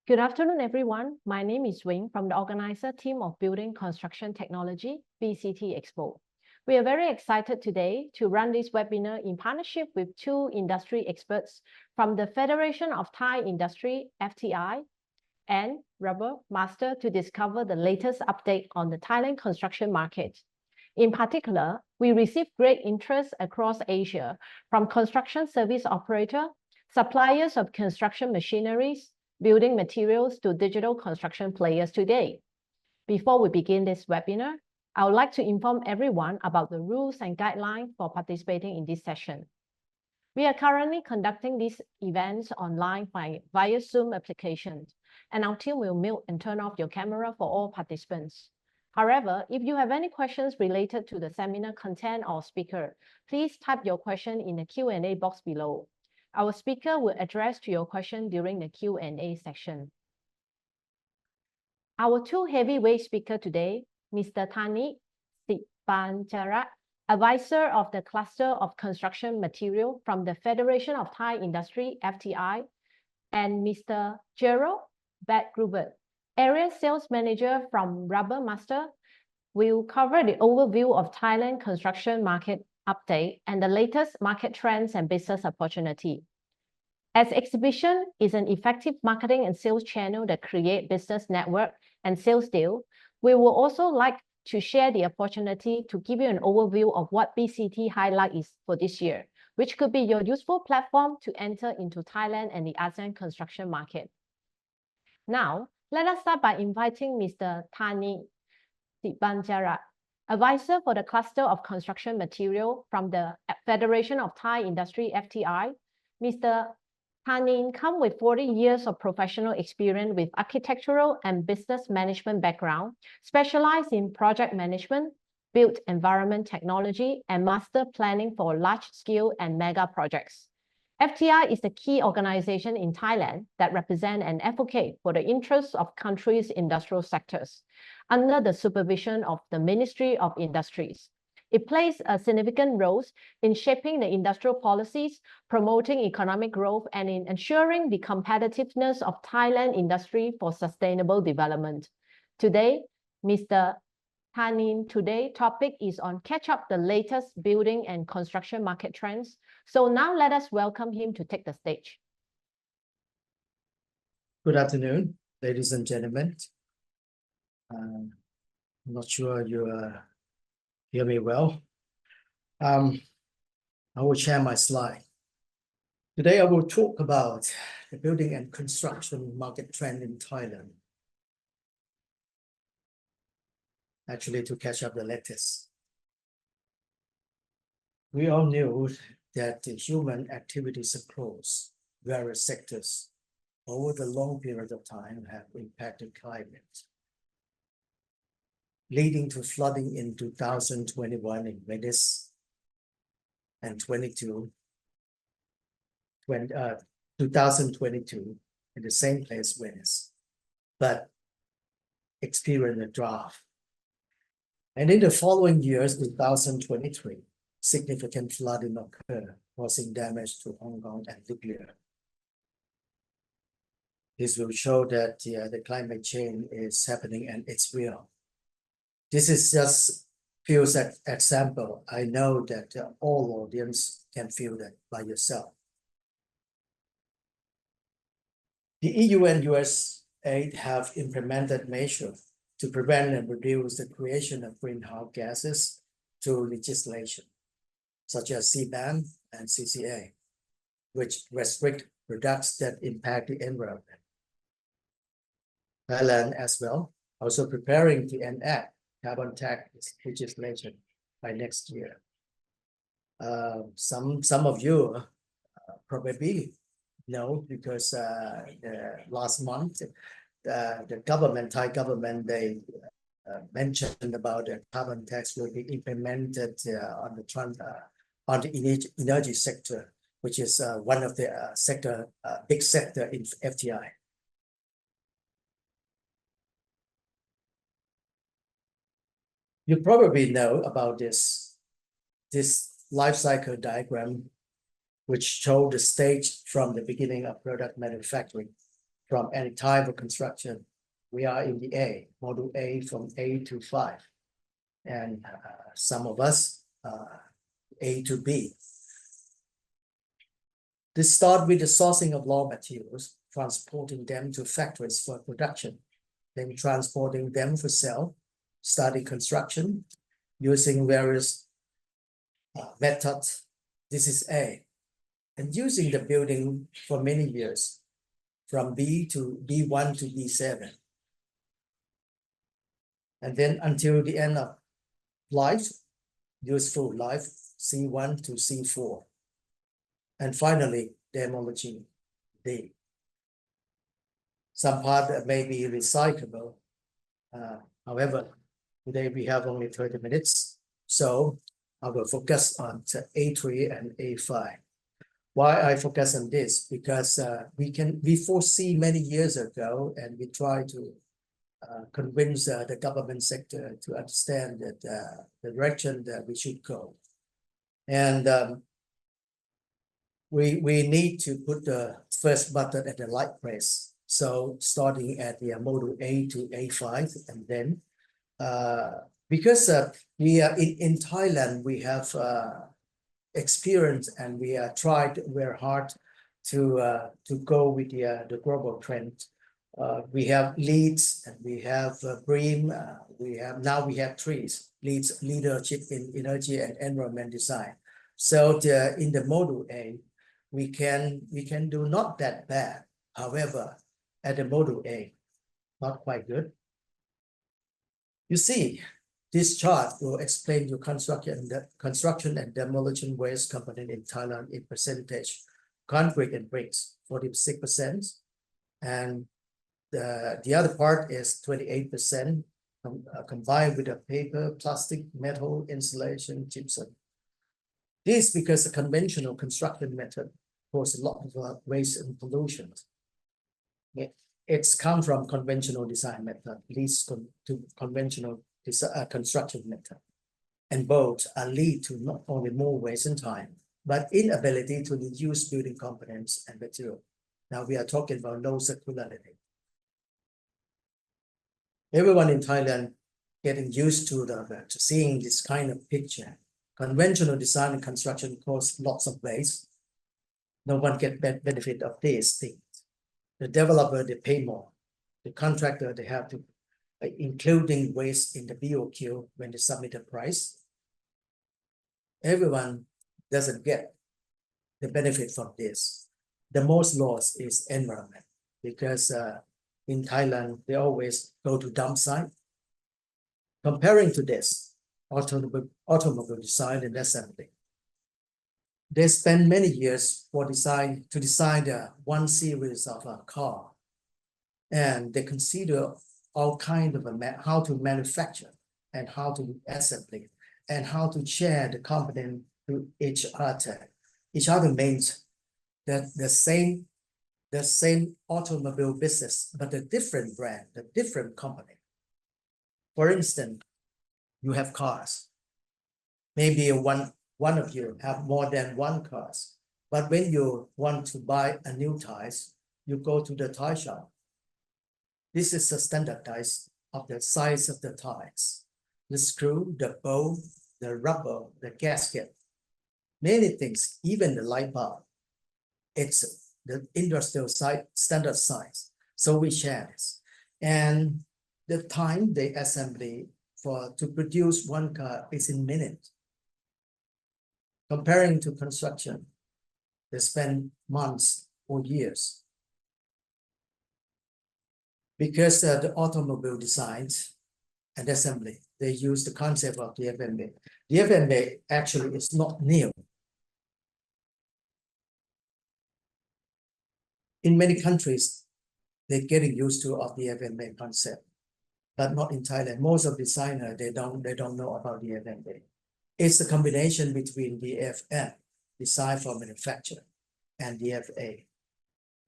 Good afternoon, everyone. My name is Wing from the organizer team of Building Construction Technology, BCT Expo. We are very excited today to run this webinar in partnership with two industry experts from the Federation of Thai Industry, FTI, and Rubber Master to discover the latest update on the Thailand construction market. In particular, we received great interest across Asia from construction service operator, suppliers of construction machineries, building materials to digital construction players today. Before we begin this webinar, I would like to inform everyone about the rules and guidelines for participating in this session. We are currently conducting these events online via Zoom application, and our team will mute and turn off your camera for all participants. However, if you have any questions related to the seminar content or speaker, please type your question in the Q&A box below. Our speaker will address to your question during the Q&A section. Our two heavyweight speakers today, Mr. Thani Sipanjara, advisor of the Cluster of Construction Material from the Federation of Thai Industry, FTI, and Mr. Gerald Badgruber, Area Sales Manager from Rubber Master, will cover the overview of Thailand construction market update and the latest market trends and business opportunity. As exhibition is an effective marketing and sales channel that create business network and sales deal, we will also like to share the opportunity to give you an overview of what BCT highlight is for this year, which could be your useful platform to enter into Thailand and the ASEAN construction market. Now, let us start by inviting Mr. Thani Sipanjara, advisor for the Cluster of Construction Material from the Federation of Thai Industry, FTI. Mr. Thani comes with 40 years of professional experience with architectural and business management background, specialized in project management, built environment technology, and master planning for large-scale and mega projects. FTI is the key organization in Thailand that represents and advocates for the interests of country's industrial sectors under the supervision of the Ministry of Industries. It plays a significant role in shaping the industrial policies, promoting economic growth, and in ensuring the competitiveness of Thailand industry for sustainable development. Today, Mr. Thani, today's topic is on catch up the latest building and construction market trends. So now let us welcome him to take the stage. Good afternoon, ladies and gentlemen. I'm not sure you hear me well. I will share my slide. Today I will talk about the building and construction market trend in Thailand. Actually, to catch up the latest. We all knew that the human activities across various sectors over the long period of time have impacted climate, leading to flooding in 2021 in Venice and 2022 in the same place, Venice, but experienced a drought. And in the following years, 2023, significant flooding occurred, causing damage to Hong Kong and Libya. This will show that the climate change is happening and it's real. This is just few example. I know that all audience can feel that by yourself. The EU and USA have implemented measures to prevent and reduce the creation of greenhouse gases through legislation, such as CBAM and CCA, which restrict products that impact the environment. Thailand as well, also preparing to enact carbon tax legislation by next year. Some of you probably know because last month the government, Thai government, they mentioned about the carbon tax will be implemented on the energy sector, which is one of the big sector in FTI. You probably know about this life cycle diagram, which show the stage from the beginning of product manufacturing from any type of construction. We are in the A, module A from A to 5. And some of us A to B. This start with the sourcing of raw materials, transporting them to factories for production, then transporting them for sale, study construction, using various methods. This is A. And using the building for many years, from B to B1 to B7. And then until the end of life, useful life, C1 to C4. And finally, demolition, D. Some part may be recyclable. However, today we have only 30 minutes. So I will focus on A3 and A5. Why I focus on this? Because we foresee many years ago, and we try to convince the government sector to understand that the direction that we should go. And we need to put the first button at the right place. So starting at the module A to A5, and then because we are in Thailand, we have experience, and we are tried very hard to go with the global trend. We have leads, and we have BREEAM. We have trees, leads, leadership in energy and environment design. So in the module A, we can do not that bad. However, at the module A, not quite good. You see, this chart will explain your construction and demolition waste component in Thailand in percentage. Concrete and bricks, 46%, and the other part is 28%, combined with the paper, plastic, metal, insulation, gypsum. This is because the conventional construction method causes a lot of waste and pollution. It's come from conventional design method, leads to conventional construction method. And both lead to not only more waste and time, but inability to reuse building components and material. Now we are talking about low circularity. Everyone in Thailand getting used to seeing this kind of picture. Conventional design and construction cause lots of waste. No one gets benefit of these things. The developer, they pay more. The contractor, they have to, including waste in the BOQ when they submit a price. Everyone doesn't get the benefit from this. The most loss is environment, because in Thailand, they always go to dump site. Comparing to this, automobile design and assembly. They spend many years to design one series of a car, and they consider all kinds of how to manufacture and how to assembly and how to share the component to each other. Each other means that the same automobile business, but a different brand, a different company. For instance, you have cars. Maybe one of you have more than one cars, but when you want to buy a new tires, you go to the tire shop. This is a standardized of the size of the tires, the screw, the bolt, the rubber, the gasket, many things, even the light bulb. It's the industrial standard size. So we share this. And the time they assembly to produce one car is in minutes. Comparing to construction, they spend months or years. Because the automobile designs and assembly, they use the concept of the FMA. The FMA actually is not new. In many countries, they're getting used to of the FMA concept, but not in Thailand. Most of designers, they don't know about the FMA. It's the combination between DFM, design for manufacture, and DFA.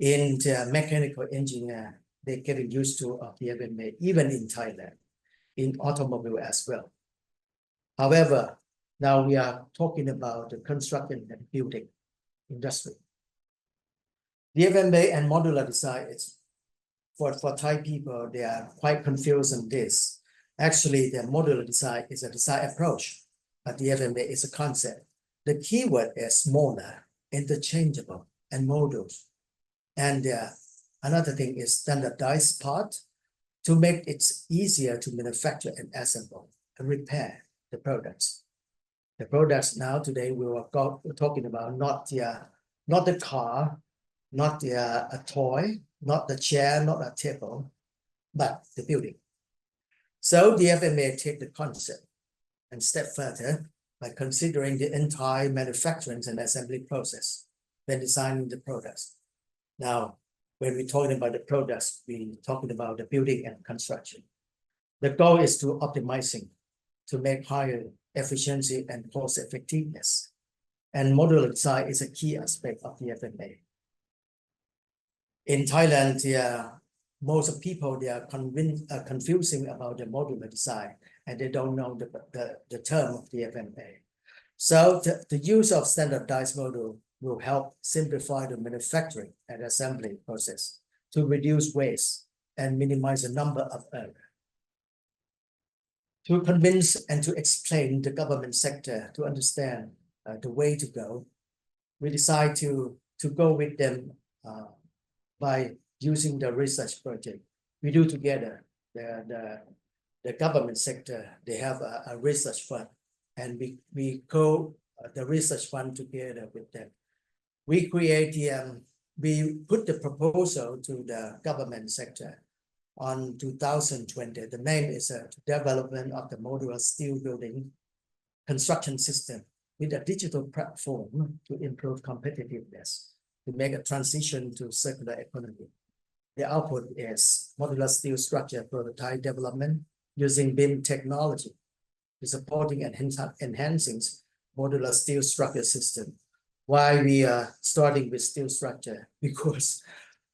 In the mechanical engineer, they're getting used to of the FMA, even in Thailand, in automobile as well. However, now we are talking about the construction and building industry. The FMA and modular design is for Thai people, they are quite confused on this. Actually, the modular design is a design approach, but the FMA is a concept. The keyword is modular, interchangeable, and modules. And another thing is standardized part to make it easier to manufacture and assemble and repair the products. The products now today we're talking about not the car, not a toy, not the chair, not a table, but the building. So the FMA take the concept and step further by considering the entire manufacturing and assembly process when designing the products. Now, when we're talking about the products, we're talking about the building and construction. The goal is to optimizing, to make higher efficiency and cost effectiveness. And modular design is a key aspect of the FMA. In Thailand, most of people, they are confusing about the modular design and they don't know the term of the FMA. So the use of standardized module will help simplify the manufacturing and assembly process to reduce waste and minimize the number of errors. To convince and to explain the government sector to understand the way to go, we decide to go with them by using the research project. We do together, the government sector, they have a research fund, and we co the research fund together with them. We we put the proposal to the government sector on 2020. The name is Development of the Modular Steel Building Construction System with a digital platform to improve competitiveness, to make a transition to circular economy. The output is modular steel structure prototype development using BIM technology to supporting and enhancing modular steel structure system. Why we are starting with steel structure? Because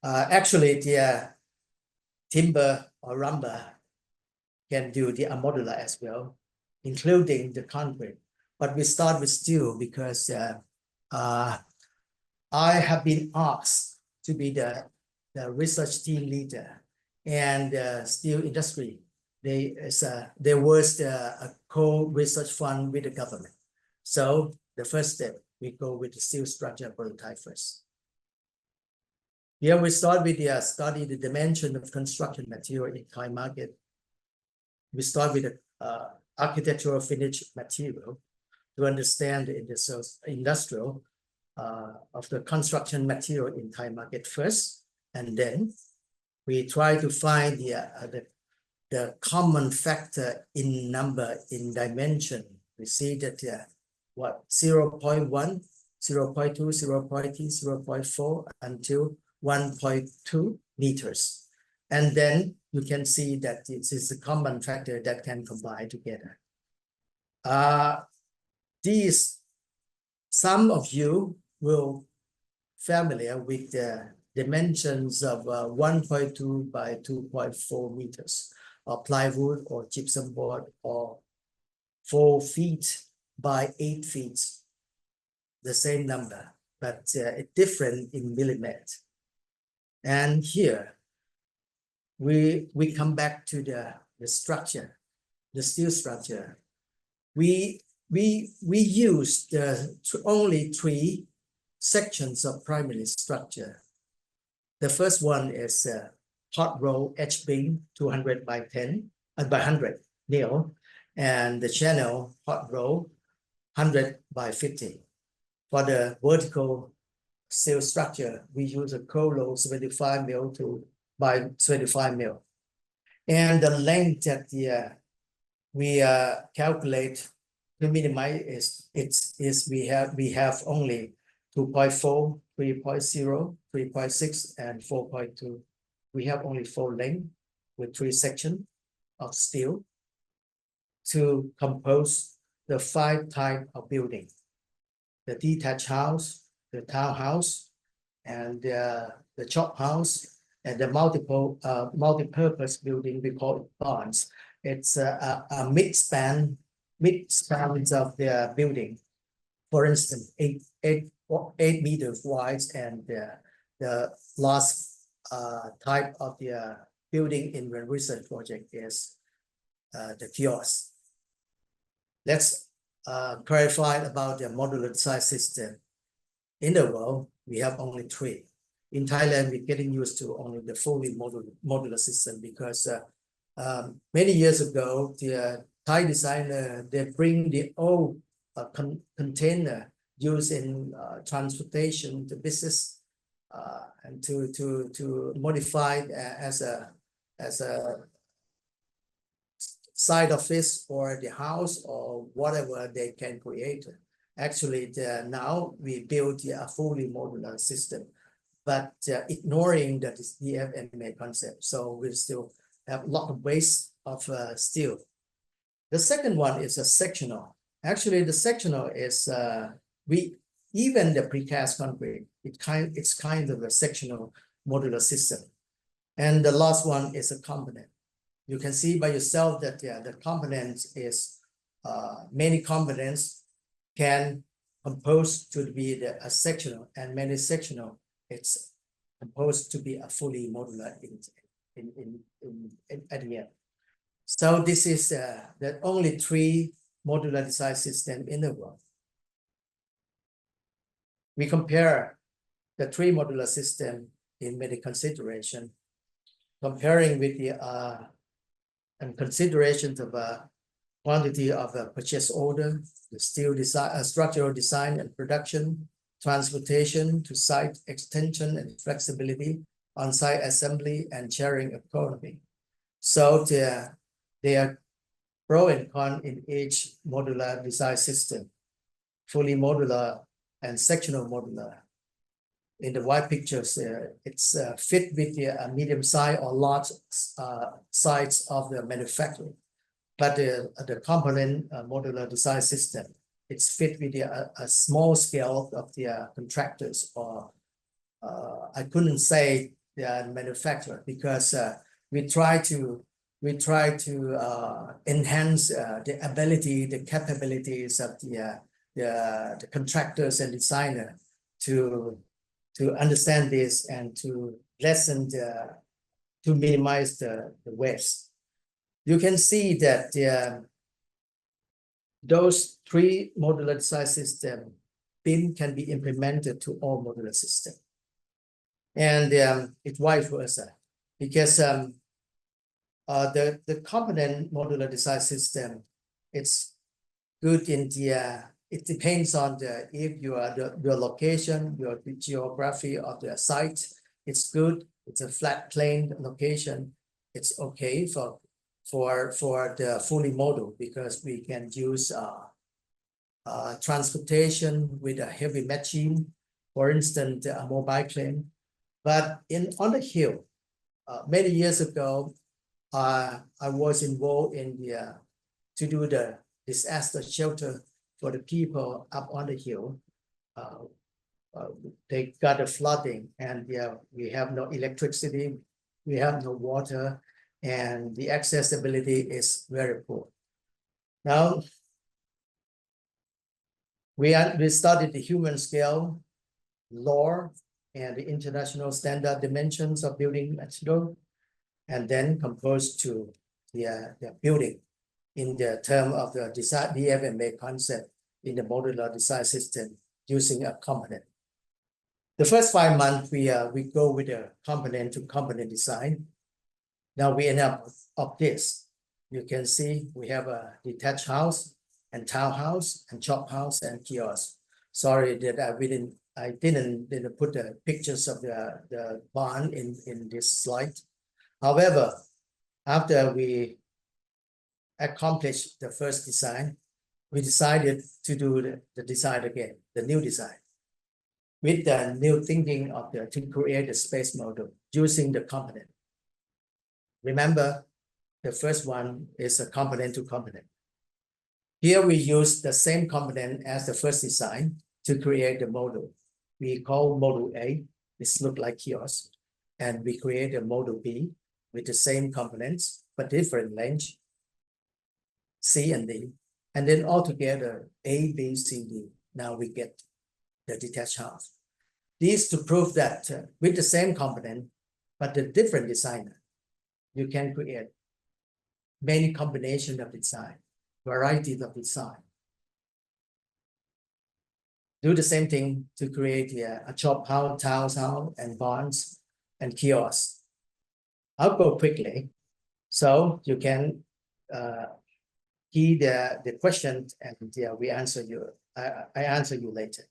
actually the timber or lumber can do the modular as well, including the concrete. But we start with steel because I have been asked to be the research team leader, and steel industry, there was a co-research fund with the government. So the first step, we go with the steel structure prototype first. Here we start with the study the dimension of construction material in Thai market. We start with the architectural finish material to understand the industrial of the construction material in Thai market first, and then we try to find the common factor in number, in dimension. We see that 0.1, 0.2, 0.3, 0.4 until 1.2 meters. And then you can see that this is a common factor that can combine together. Some of you will familiar with the dimensions of 1.2 by 2.4 meters of plywood or gypsum board, or 4 feet by 8 feet, the same number, but different in millimeter. And here we come back to the structure, the steel structure. We use only 3 sections of primary structure. The first one is hot roll H beam 200 by 10 by 100 mil, and the channel hot roll 100 by 50. For the vertical steel structure, we use a cold roll 75 mil by 25 mil. And the length that we calculate to minimize is we have only 2.4, 3.0, 3.6, and 4.2. We have only 4 lengths with 3 sections of steel to compose the 5 types of building: the detached house, the townhouse, and the chop house, and the multi-purpose building. We call it barns. It's a mid-span of the building. For instance, 8 meters wide, and the last type of the building in the research project is the kiosk. Let's clarify about the modular design system. In the world, we have only 3. In Thailand, we're getting used to only the fully modular system because many years ago, the Thai designer, they bring the old container used in transportation, the business, and to modify it as a side office or the house or whatever they can create. Actually, now we build a fully modular system, but ignoring the DFMA concept. So we still have a lot of waste of steel. The second one is a sectional. Actually, the sectional is even the precast concrete. It's kind of a sectional modular system. And the last one is a component. You can see by yourself that the components is many components can compose to be a sectional, and many sectional it's composed to be a fully modular at the end. So this is the only 3 modular design system in the world. We compare the 3 modular system in many consideration, comparing with the and considerations of quantity of purchase order, the steel design, structural design and production, transportation to site extension and flexibility, on-site assembly and sharing economy. So they are pro and con in each modular design system, fully modular and sectional modular. In the white pictures, it's fit with the medium size or large size of the manufacturing. But the component modular design system, it's fit with a small scale of the contractors, or I couldn't say the manufacturer, because we try to enhance the ability, the capabilities of the contractors and designer to understand this and to lessen to minimize the waste. You can see that those 3 modular design system BIM can be implemented to all modular system, and it's vice versa, because the component modular design system, it's good in it depends on if your location, your geography of the site, it's good. It's a flat plane location. It's okay for the fully model, because we can use transportation with a heavy machine, for instance, a mobile crane. But on the hill, many years ago, I was involved in to do the disaster shelter for the people up on the hill. They got a flooding, and we have no electricity, we have no water, and the accessibility is very poor. Now, we studied the human scale, law, and the international standard dimensions of building material, and then composed to the building in the term of the design DFMA concept in the modular design system using a component. The first 5 months we go with a component to component design. Now we end up of this. You can see we have a detached house and townhouse and shop house and kiosk. Sorry that I didn't put the pictures of the barn in this slide. However, after we accomplished the first design, we decided to do the design again, the new design, with the new thinking of to create a space model using the component. Remember, the first one is a component to component. Here we use the same component as the first design to create the model. We call model A, this looks like kiosk, and we create a model B with the same components but different length, C and D, and then altogether A, B, C, D. Now we get the detached house. This to prove that with the same component, but the different designer, you can create many combinations of design, varieties of design. Do the same thing to create a shop house, townhouse, and barns and kiosks. I'll go quickly, so you can hear the question, and we answer you. I answer you later.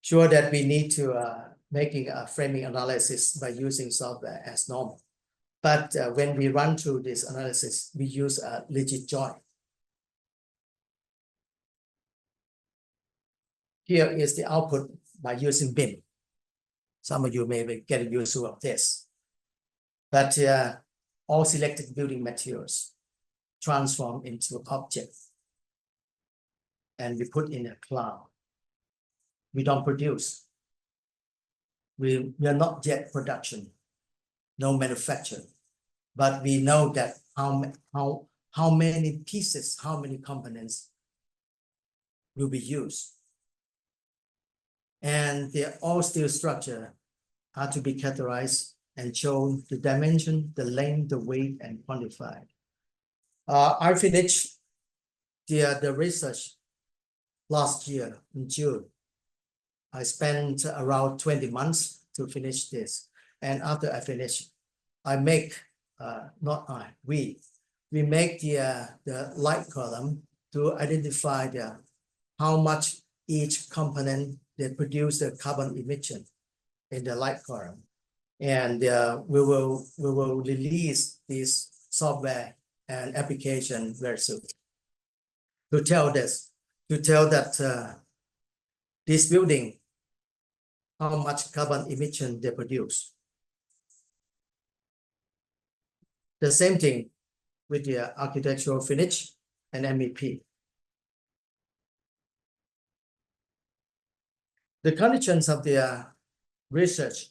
Sure that we need to making a framing analysis by using software as normal, but when we run through this analysis, we use a legit join. Here is the output by using BIM. Some of you may get used to this, but all selected building materials transform into objects, and we put in a cloud. We don't produce. We are not yet production, no manufacture, but we know that how many pieces, how many components will be used. And all steel structure are to be categorized and shown the dimension, the length, the weight, and quantified. I finished the research last year in June. I spent around 20 months to finish this. And after I finish, I make, we make the light column to identify how much each component that produce the carbon emission in the light column. And we will release this software and application very soon to tell that this building, how much carbon emission they produce. The same thing with the architectural finish and MEP. The conditions of the research,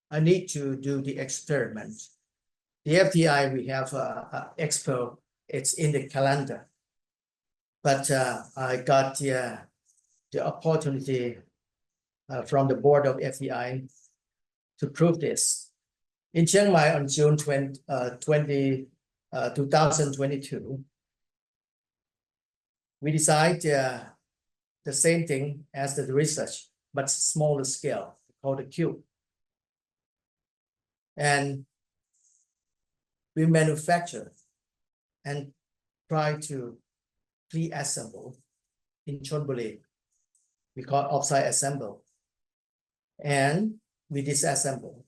I need to do the experiment. The FTI, we have an expo, it's in the calendar. But I got the opportunity from the board of FTI to prove this. In Chiang Mai on June 2022, we decided the same thing as the research, but smaller scale, called the cube. And we manufacture and try to pre-assemble in Chonburi. We call it offsite assemble. And we disassemble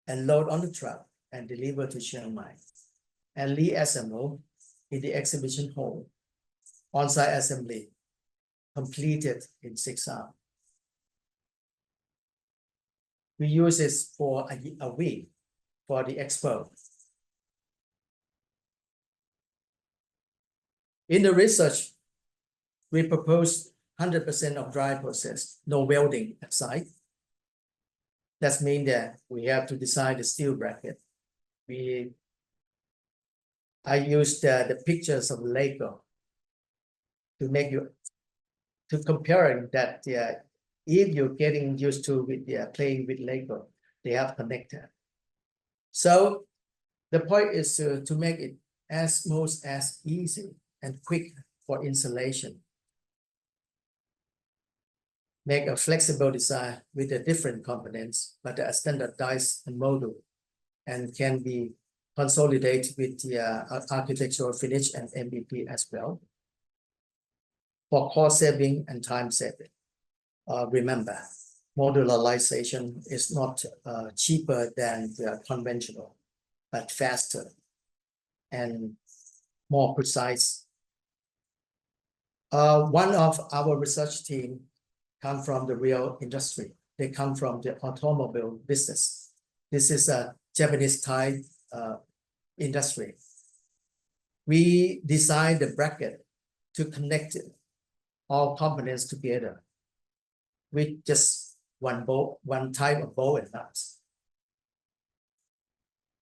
and load on the truck and deliver to Chiang Mai. And reassemble in the exhibition hall. On-site assembly completed in 6 hours. We use this for a week for the expo. In the research, we proposed 100% of dry process, no welding at site. That means that we have to design the steel bracket. I used the pictures of Lego to make you, to comparing that if you're getting used to with playing with Lego, they have connected. So the point is to make it as easy and quick for installation. Make a flexible design with the different components, but a standardized model, and can be consolidated with the architectural finish and MEP as well. For cost saving and time saving. Remember, modularization is not cheaper than the conventional, but faster and more precise. One of our research team come from the real industry. They come from the automobile business. This is a Japanese Thai industry. We designed the bracket to connect all components together with just one type of bolt and nuts.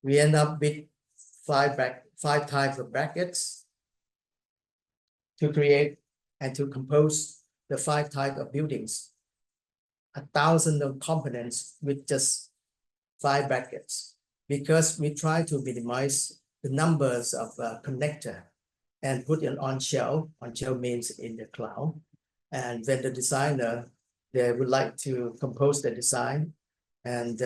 We end up with five types of brackets to create and to compose the 5 types of buildings. 1,000 of components with just 5 brackets because we try to minimize the numbers of connector and put it on shelf. On shelf means in the cloud. And when the designer, they would like to compose the design. And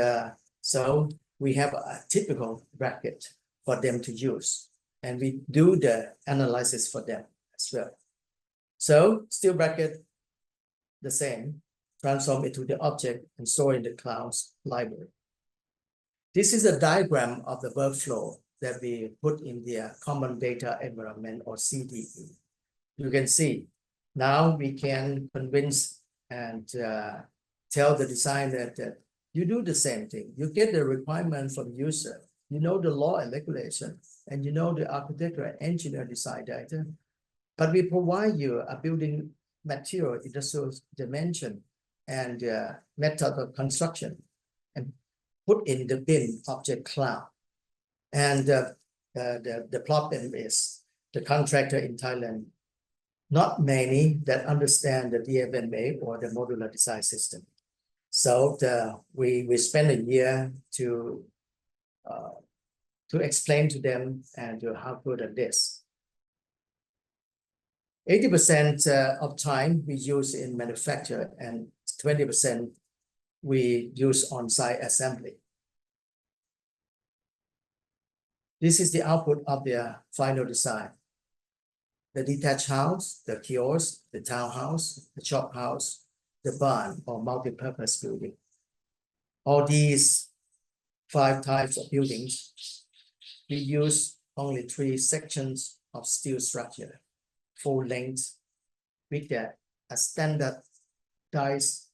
so we have a typical bracket for them to use. And we do the analysis for them as well. So steel bracket, the same, transform it to the object and store in the cloud's library. This is a diagram of the workflow that we put in the Common Data Environment or CDE. You can see now we can convince and tell the designer that you do the same thing. You get the requirement from user. You know the law and regulation, and you know the architecture and engineer design data. But we provide you a building material, industrial dimension, and method of construction, and put in the bin object cloud. And the problem is the contractor in Thailand, not many that understand the DFMA or the modular design system. So we spend a year to explain to them and to how good at this. 80% of time we use in manufacture and 20% we use on-site assembly. This is the output of the final design. The detached house, the kiosk, the townhouse, the shop house, the barn or multi-purpose building. All these 5 types of buildings, we use only 3 sections of steel structure, full length, with a standardized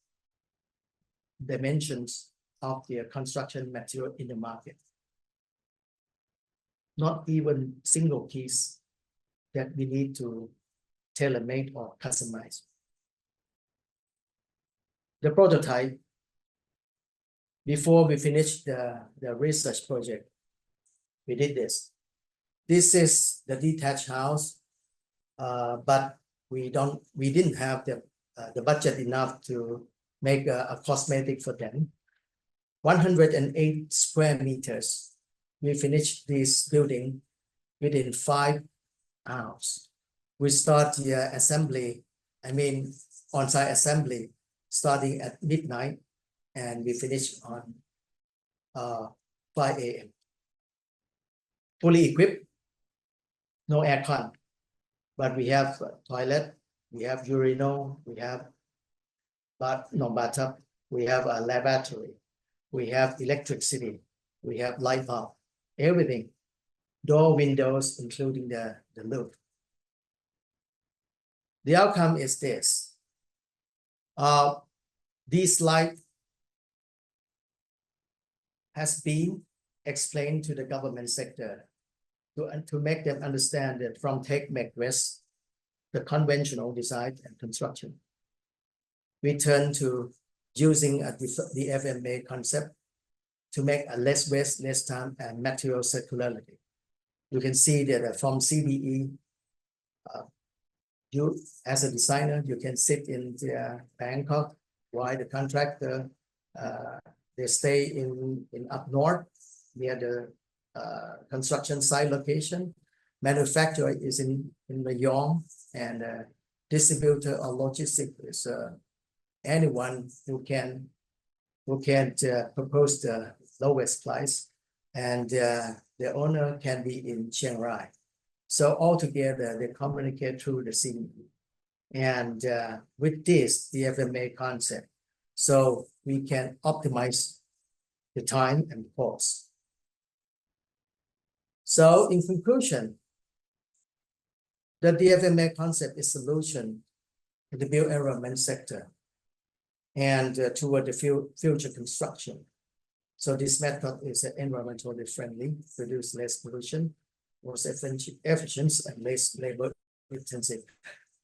dimensions of the construction material in the market. Not even single piece that we need to tailor-make or customize. The prototype, before we finish the research project, we did this. This is the detached house, but we didn't have the budget enough to make a cosmetic for them. 108 square meters. We finished this building within 5 hours. We start the assembly, on-site assembly, starting at midnight, and we finish on 5 a.m. Fully equipped, no aircon, but we have a toilet, we have urinal, we have bathtub, we have a lavatory, we have electricity, we have light bulb, everything, door, windows, including the roof. The outcome is this. This slide has been explained to the government sector to make them understand that from Take Make West, the conventional design and construction, we turn to using the FMA concept to make a less waste, less time, and material circularity. You can see that from CBE, you as a designer, you can sit in Bangkok, while the contractor, they stay in up north near the construction site location. Manufacturer is in Rayong, and distributor or logistic is anyone who can propose the lowest price, and the owner can be in Chiang Rai. So altogether, they communicate through the CBE. And with this, the FMA concept, so we can optimize the time and cost. So in conclusion, the DFMA concept is solution in the built environment sector and toward the future construction. So this method is environmentally friendly, produce less pollution, more efficient, and less labor intensive.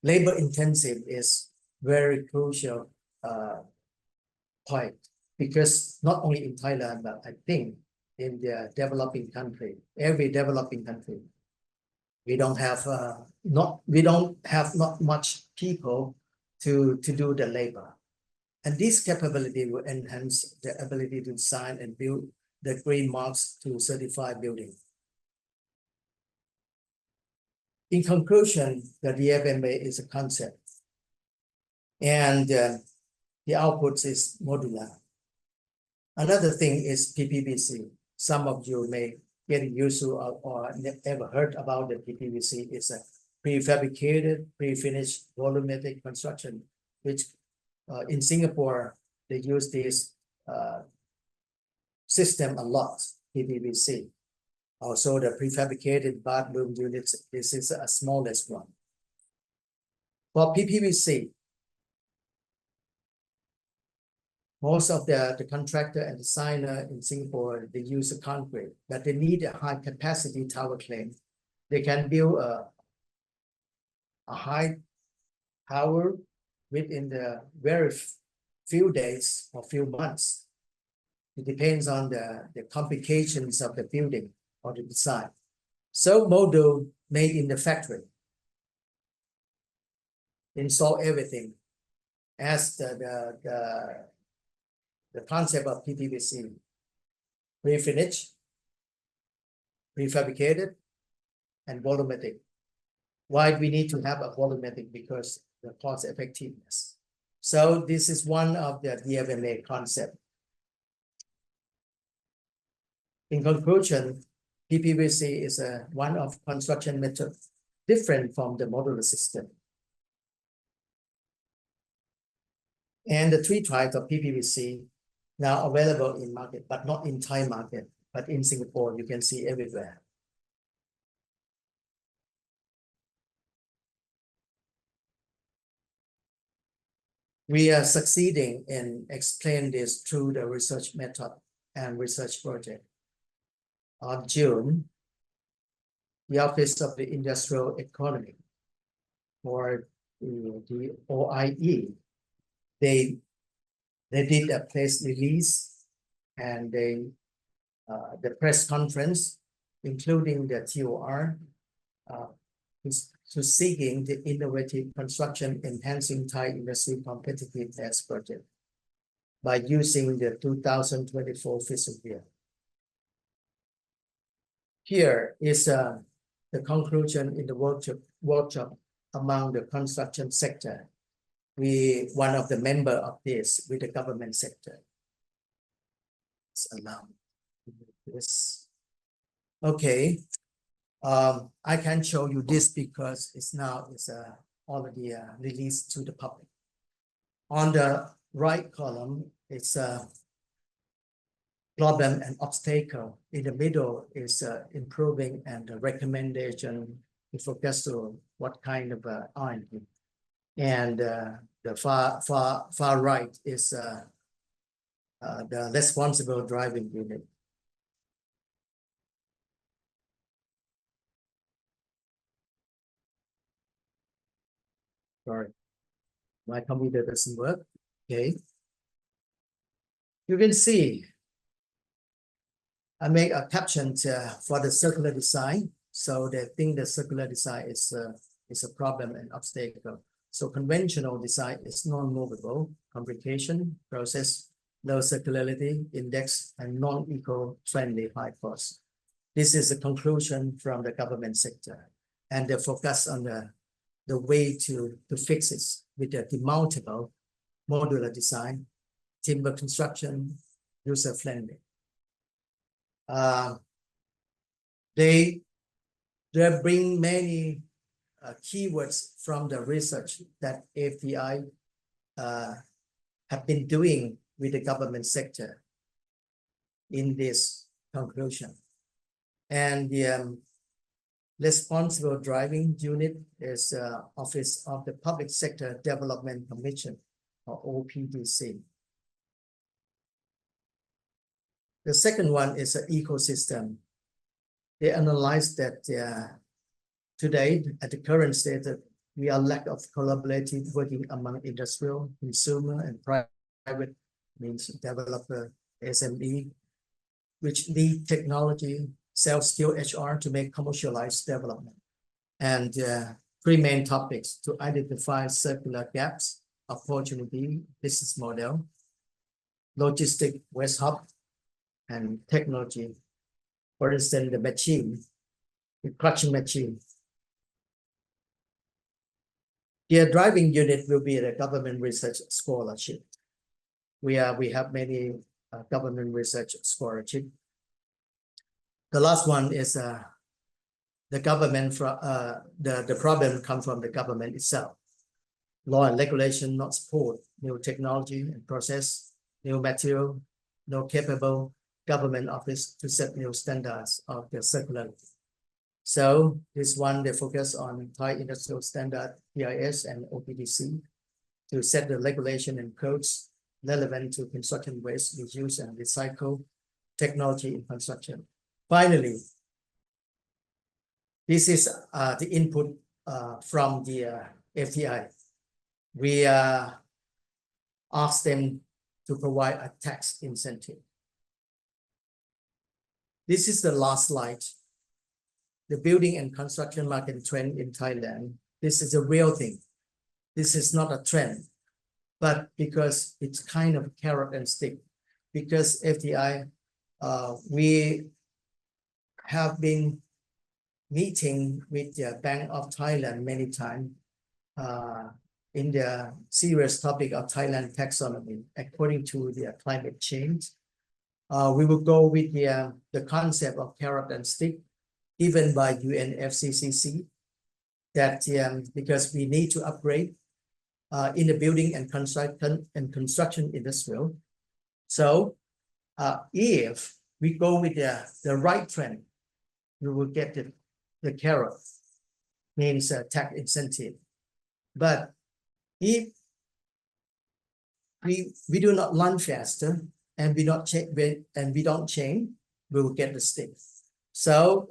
Labor intensive is very crucial point, because not only in Thailand, but I think in the developing country, every developing country, we don't have not much people to do the labor. And this capability will enhance the ability to design and build the green marks to certify building. In conclusion, the DFMA is a concept, and the output is modular. Another thing is PPVC. Some of you may get used to or ever heard about the PPVC. It's a prefabricated, pre-finished volumetric construction, which in Singapore, they use this system a lot, PPVC. Also, the prefabricated bathroom units, this is a smallest one. For PPVC, most of the contractor and designer in Singapore, they use a concrete, but they need a high capacity tower crane. They can build a high tower within the very few days or few months. It depends on the complications of the building or the design. So module made in the factory. Install everything as the concept of PPVC. Pre-finished, prefabricated, and volumetric. Why we need to have a volumetric? Because the cost effectiveness. So this is one of the DFMA concept. In conclusion, PPVC is one of construction method different from the modular system. And the three types of PPVC now available in market, but not in Thai market, but in Singapore, you can see everywhere. We are succeeding in explain this through the research method and research project. On June, the Office of the Industrial Economy, or the OIE, they did a press release, and the press conference, including the TOR, to seeking the innovative construction enhancing Thai industry competitiveness project by using the 2024 fiscal year. Here is the conclusion in the workshop among the construction sector. We one of the member of this with the government sector. It's allowed. This. Okay. I can show you this because it's already released to the public. On the right column, it's a problem and obstacle. In the middle is improving and a recommendation to focus on what kind of R&D. And the far right is the responsible driving unit. Sorry, my computer doesn't work. Okay. You can see I make a caption for the circular design. So they think the circular design is a problem and obstacle. So conventional design is non-movable, complication, process, low circularity, index, and non-eco-friendly high cost. This is a conclusion from the government sector. And they focus on the way to fix it with the demountable modular design, timber construction, user-friendly. They bring many keywords from the research that FTI have been doing with the government sector in this conclusion. And the responsible driving unit is Office of the Public Sector Development Commission, or OPDC. The second one is an ecosystem. They analyze that today, at the current state, we are lack of collaborative working among industrial, consumer, and private, means developer, SME, which need technology, self-skill HR to make commercialized development. And three main topics to identify circular gaps, opportunity, business model, logistic waste hub, and technology. For instance, the machine, the crushing machine. The driving unit will be the government research scholarship. We have many government research scholarship. The last one is the government the problem comes from the government itself. Law and regulation not support new technology and process, new material, no capable government office to set new standards of the circularity. So this one, they focus on Thai industrial standard, PIS and OPDC to set the regulation and codes relevant to construction waste, reuse and recycle technology in construction. Finally, this is the input from the FTI. We asked them to provide a tax incentive. This is the last slide. The building and construction market trend in Thailand. This is a real thing. This is not a trend, but because it's kind of carrot and stick. Because FTI, we have been meeting with the Bank of Thailand many times in the serious topic of Thailand taxonomy according to the climate change. We will go with the concept of carrot and stick given by UNFCCC that because we need to upgrade in the building and construction industrial. So if we go with the right trend, we will get the carrot, means tax incentive. But if we do not run faster and we don't change, we will get the stick. So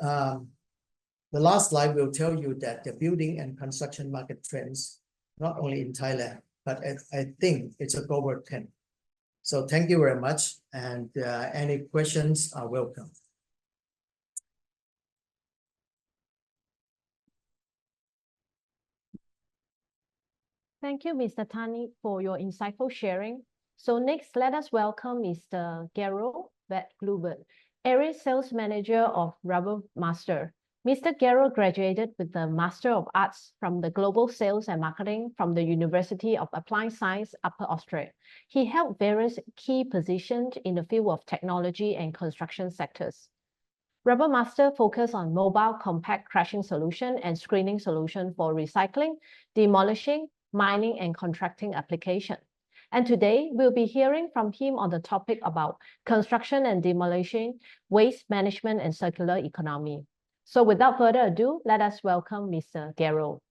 the last slide will tell you that the building and construction market trends, not only in Thailand, but I think it's a global trend. So thank you very much, and any questions are welcome. Thank you, Mr. Thani, for your insightful sharing. So next, let us welcome Mr. Gero Gluber, Area Sales Manager of Rubber Master. Mr. Gero graduated with the Master of Arts from the Global Sales and Marketing from the University of Applied Science, Upper Austria. He held various key positions in the field of technology and construction sectors. Rubber Master focused on mobile compact crushing solution and screening solution for recycling, demolishing, mining, and contracting application. And today, we'll be hearing from him on the topic about construction and demolition, waste management, and circular economy. So without further ado, let us welcome Mr. Gero.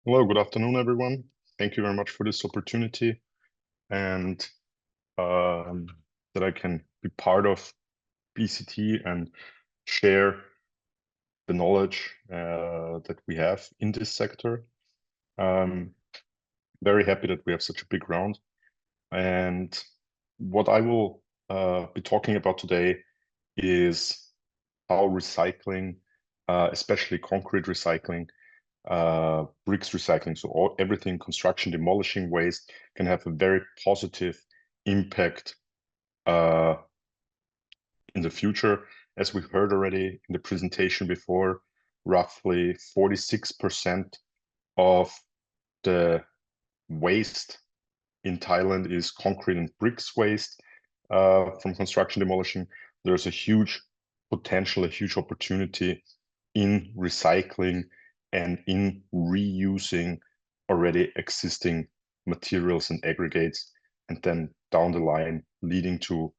Hello, good afternoon, everyone. Thank you very much for this opportunity and that I can be part of BCT and share the knowledge that we have in this sector. Very happy that we have such a big round. And what I will be talking about today is how recycling, especially concrete recycling, bricks recycling, so everything construction, demolishing waste can have a very positive impact in the future. As we've heard already in the presentation before, roughly 46% of the waste in Thailand is concrete and bricks waste from construction demolishing. There's a huge potential, a huge opportunity in recycling and in reusing already existing materials and aggregates, and then down the line leading to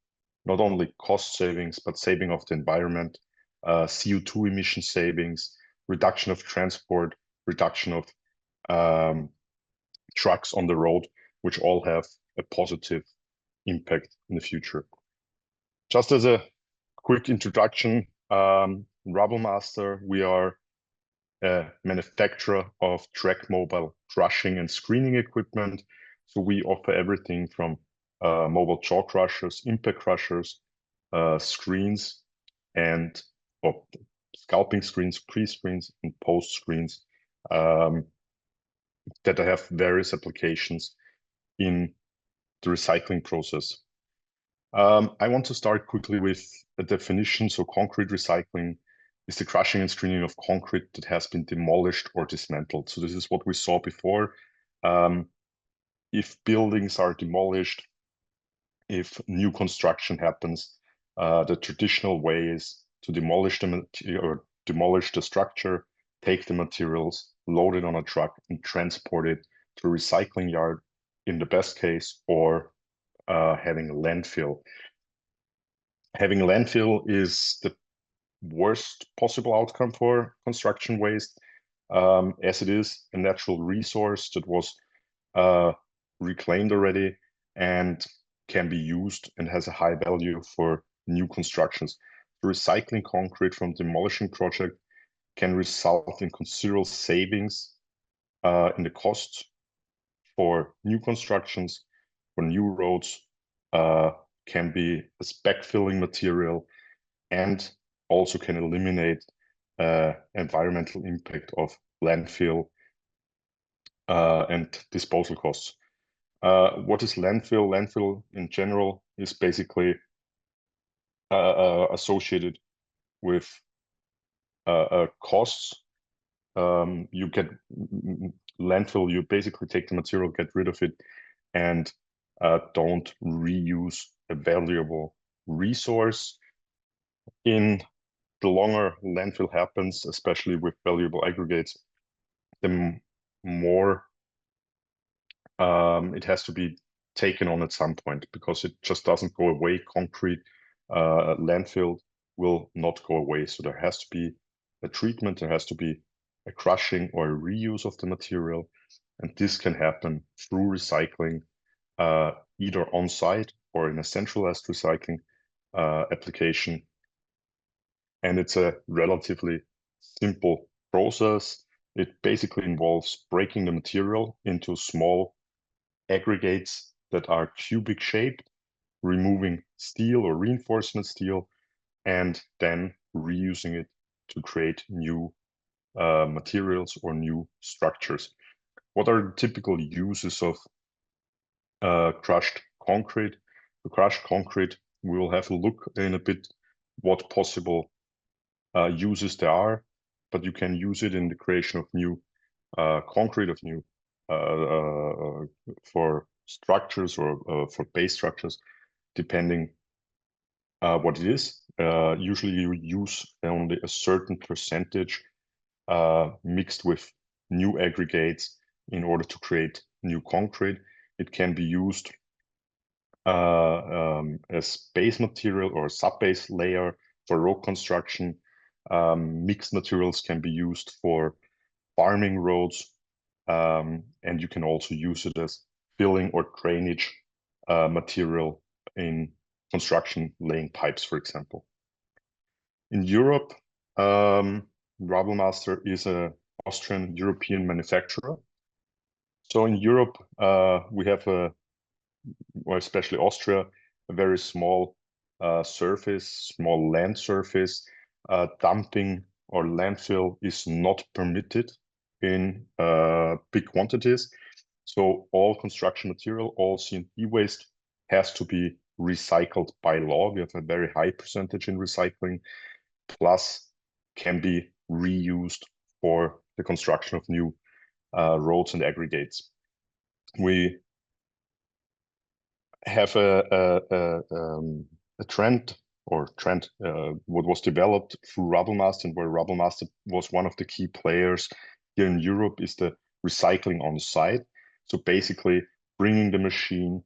not only cost savings, but saving of the environment, CO2 emission savings, reduction of transport, reduction of trucks on the road, which all have a positive impact in the future. Just as a quick introduction, Rubber Master, we are a manufacturer of track mobile crushing and screening equipment. So we offer everything from mobile jaw crushers, impact crushers, screens, and scalping screens, pre-screens, and post-screens. that have various applications in the recycling process. I want to start quickly with a definition. So concrete recycling is the crushing and screening of concrete that has been demolished or dismantled. So this is what we saw before. If buildings are demolished, if new construction happens, the traditional way is to demolish the structure, take the materials, load it on a truck, and transport it to a recycling yard in the best case, or having a landfill. Having a landfill is the worst possible outcome for construction waste, as it is a natural resource that was reclaimed already and can be used and has a high value for new constructions. Recycling concrete from demolishing project can result in considerable savings in the costs for new constructions, for new roads, can be as backfilling material, and also can eliminate environmental impact of landfill and disposal costs. What is landfill? Landfill in general is basically associated with costs. You get landfill, you basically take the material, get rid of it, and don't reuse a valuable resource. In the longer landfill happens, especially with valuable aggregates, the more it has to be taken on at some point, because it just doesn't go away. Concrete landfill will not go away. So there has to be a treatment, there has to be a crushing or a reuse of the material. And this can happen through recycling, either on site or in a centralized recycling application. And it's a relatively simple process. It basically involves breaking the material into small aggregates that are cubic shaped, removing steel or reinforcement steel, and then reusing it to create new materials or new structures. What are the typical uses of crushed concrete? The crushed concrete, we will have a look in a bit what possible uses there are, but you can use it in the creation of new concrete, of new for structures or for base structures, depending what it is. Usually you use only a certain percentage mixed with new aggregates in order to create new concrete. It can be used as base material or sub-base layer for road construction. Mixed materials can be used for farming roads, and you can also use it as filling or drainage material in construction, laying pipes, for example. In Europe, Rubblemaster is an Austrian European manufacturer. So in Europe, we have or especially Austria, a very small surface, small land surface. Dumping or landfill is not permitted in big quantities. So all construction material, all CNT waste has to be recycled by law. We have a very high percentage in recycling, plus can be reused for the construction of new roads and aggregates. We have a trend what was developed through Rubblemaster, and where Rubblemaster was one of the key players here in Europe, is the recycling on site. So basically bringing the machine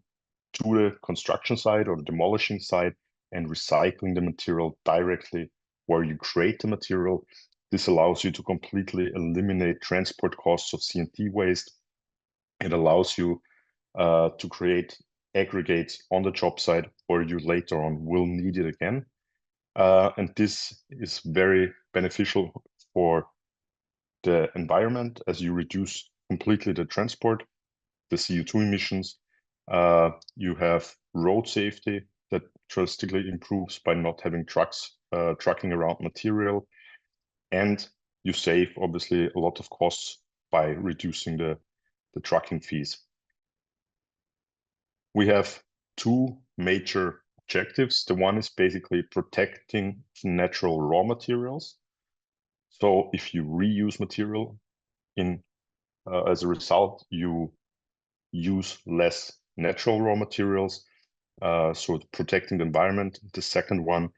to the construction site or the demolishing site and recycling the material directly where you create the material. This allows you to completely eliminate transport costs of CNT waste. It allows you to create aggregates on the job site where you later on will need it again. And this is very beneficial for the environment, as you reduce completely the transport, the CO2 emissions. You have road safety that drastically improves by not having trucks trucking around material, and you save obviously a lot of costs by reducing the the trucking fees. We have two major objectives. The one is basically protecting natural raw materials. So if you reuse material as a result, you use less natural raw materials, so protecting the environment. The second one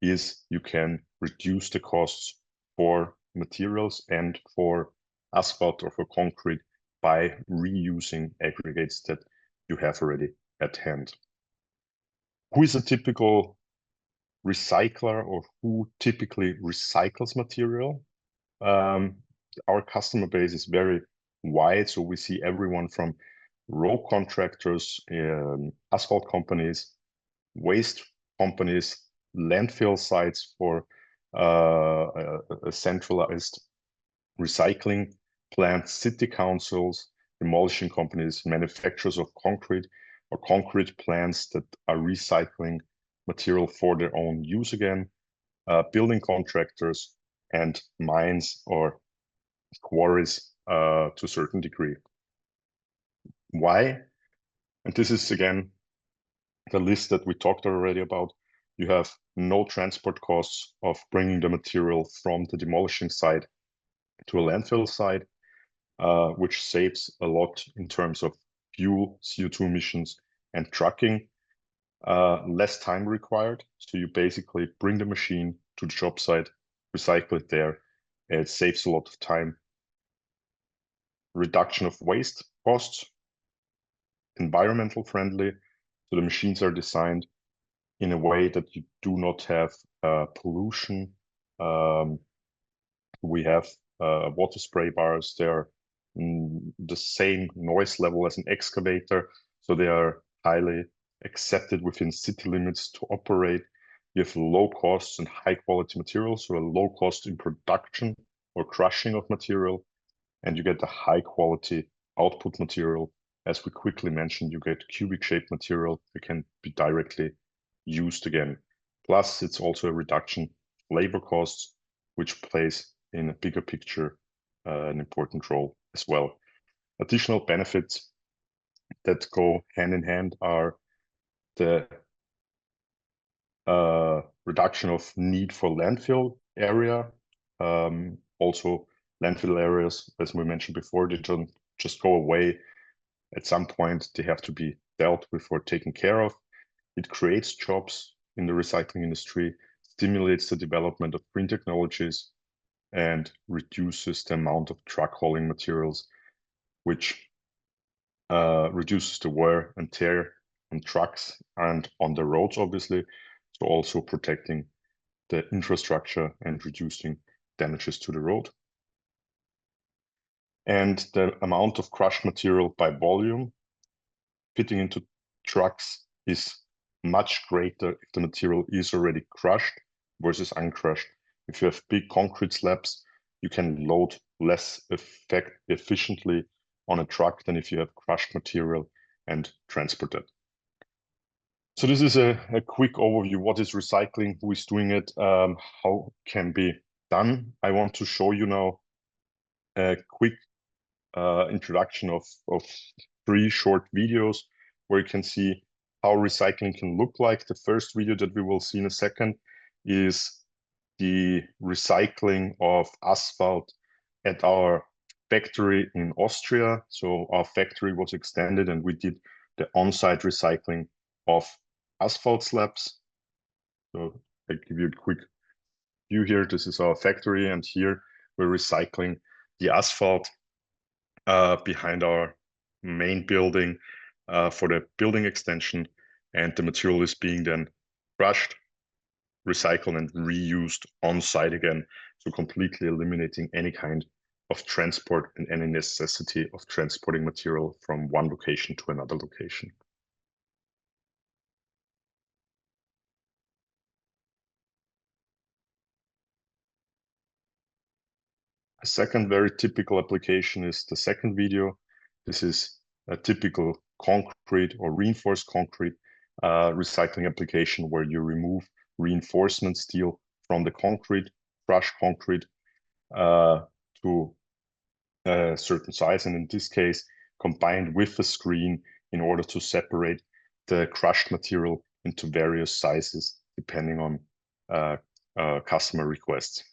is you can reduce the costs for materials and for asphalt or for concrete by reusing aggregates that you have already at hand. Who is a typical recycler, or who typically recycles material? Our customer base is very wide, so we see everyone from road contractors, asphalt companies, waste companies, landfill sites for a centralized recycling plants, city councils, demolition companies, manufacturers of concrete, or concrete plants that are recycling material for their own use again, building contractors, and mines or quarries to a certain degree. Why? And this is again the list that we talked already about. You have no transport costs of bringing the material from the demolishing site to a landfill site, which saves a lot in terms of fuel, CO2 emissions, and trucking. Less time required. So you basically bring the machine to the job site, recycle it there. It saves a lot of time. Reduction of waste costs. Environmental friendly. So the machines are designed in a way that you do not have pollution. We have water spray bars. They are the same noise level as an excavator. So they are highly accepted within city limits to operate. You have low costs and high quality materials, so a low cost in production or crushing of material, and you get the high quality output material. As we quickly mentioned, you get cubic shaped material that can be directly used again. Plus, it's also a reduction of labor costs, which plays in a bigger picture an important role as well. Additional benefits that go hand in hand are the reduction of need for landfill area. Also, landfill areas, as we mentioned before, they don't just go away. At some point, they have to be dealt with or taken care of. It creates jobs in the recycling industry, stimulates the development of green technologies, and reduces the amount of truck hauling materials, which reduces the wear and tear on trucks and on the roads, obviously. So also protecting the infrastructure and reducing damages to the road. And the amount of crushed material by volume fitting into trucks is much greater if the material is already crushed versus uncrushed. If you have big concrete slabs, you can load less efficiently on a truck than if you have crushed material and transport it. So this is a quick overview. What is recycling? Who is doing it? How it can be done? I want to show you now a quick introduction of 3 short videos where you can see how recycling can look like. The first video that we will see in a second is the recycling of asphalt at our factory in Austria. So our factory was extended and we did the on-site recycling of asphalt slabs. So I give you a quick view here. This is our factory, and here we're recycling the asphalt behind our main building for the building extension, and the material is being then crushed, recycled, and reused on site again, so completely eliminating any kind of transport and any necessity of transporting material from one location to another location. A second very typical application is the second video. This is a typical concrete or reinforced concrete recycling application where you remove reinforcement steel from the concrete, crush concrete to a certain size. And in this case, combined with a screen in order to separate the crushed material into various sizes depending on customer requests.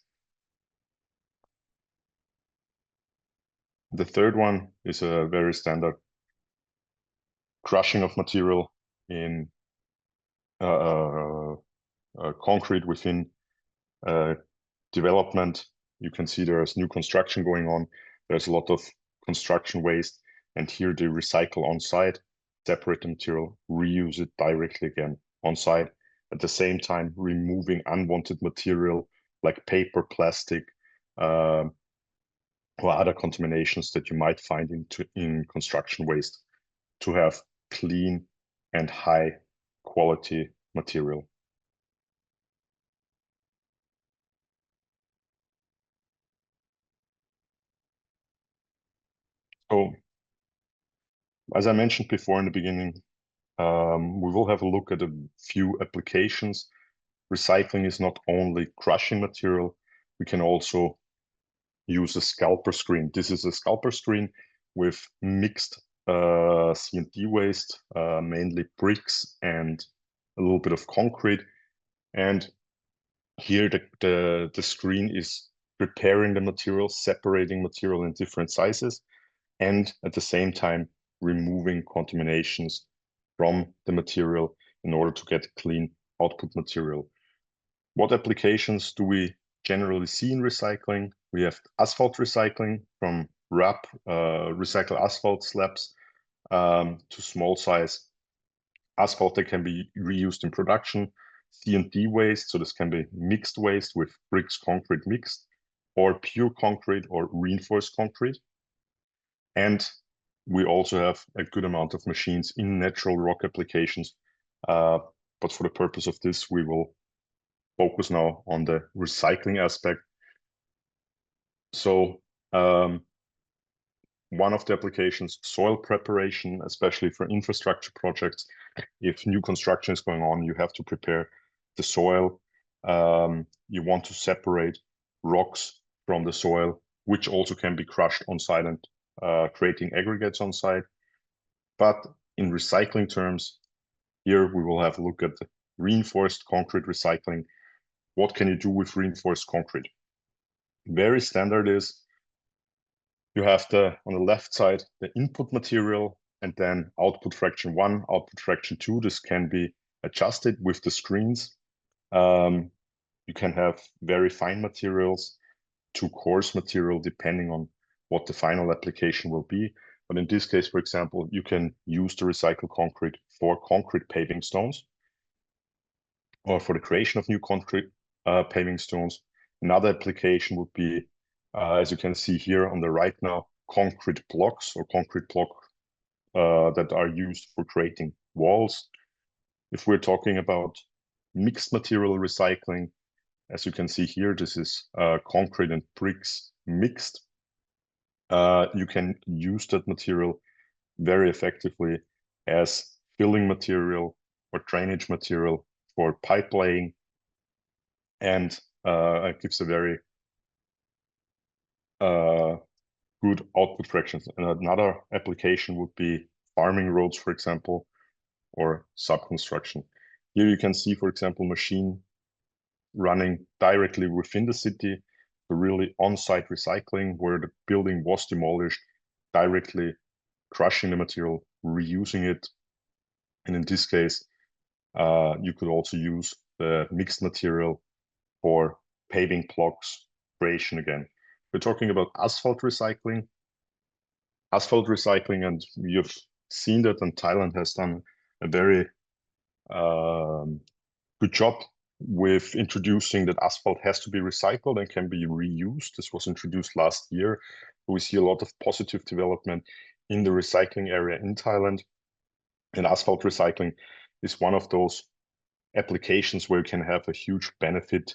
The third one is a very standard crushing of material in concrete within development. You can see there's new construction going on. There's a lot of construction waste, and here they recycle on site, separate the material, reuse it directly again on site. At the same time, removing unwanted material like paper, plastic, or other contaminations that you might find in construction waste to have clean and high quality material. So, as I mentioned before in the beginning, we will have a look at a few applications. Recycling is not only crushing material, we can also use a scalper screen. This is a scalper screen with mixed C&D waste, mainly bricks and a little bit of concrete. And here the screen is preparing the material, separating material in different sizes, and at the same time removing contaminations from the material in order to get clean output material. What applications do we generally see in recycling? We have asphalt recycling, from wrap recycled asphalt slabs to small size asphalt that can be reused in production, C&D waste, so this can be mixed waste with bricks, concrete mixed, or pure concrete or reinforced concrete. And we also have a good amount of machines in natural rock applications, but for the purpose of this, we will focus now on the recycling aspect. So one of the applications, soil preparation, especially for infrastructure projects. If new construction is going on, you have to prepare the soil. You want to separate rocks from the soil, which also can be crushed on site and creating aggregates on site. But in recycling terms, here we will have a look at the reinforced concrete recycling. What can you do with reinforced concrete? Very standard is you have on the left side, the input material, and then output fraction 1, output fraction 2. This can be adjusted with the screens. You can have very fine materials to coarse material, depending on what the final application will be. But in this case, for example, you can use the recycled concrete for concrete paving stones, or for the creation of new concrete paving stones. Another application would be, as you can see here on the right now, concrete blocks or concrete block that are used for creating walls. If we're talking about mixed material recycling, as you can see here, this is concrete and bricks mixed. You can use that material very effectively as filling material or drainage material for pipe laying, and it gives a very good output fractions. And another application would be farming roads, for example, or sub-construction. Here you can see, for example, machine running directly within the city, so really on-site recycling, where the building was demolished, directly crushing the material, reusing it. And in this case, you could also use the mixed material for paving blocks creation again. We're talking about asphalt recycling. Asphalt recycling, and you've seen that, and Thailand has done a very good job with introducing that asphalt has to be recycled and can be reused. This was introduced last year. We see a lot of positive development in the recycling area in Thailand. And asphalt recycling is one of those applications where you can have a huge benefit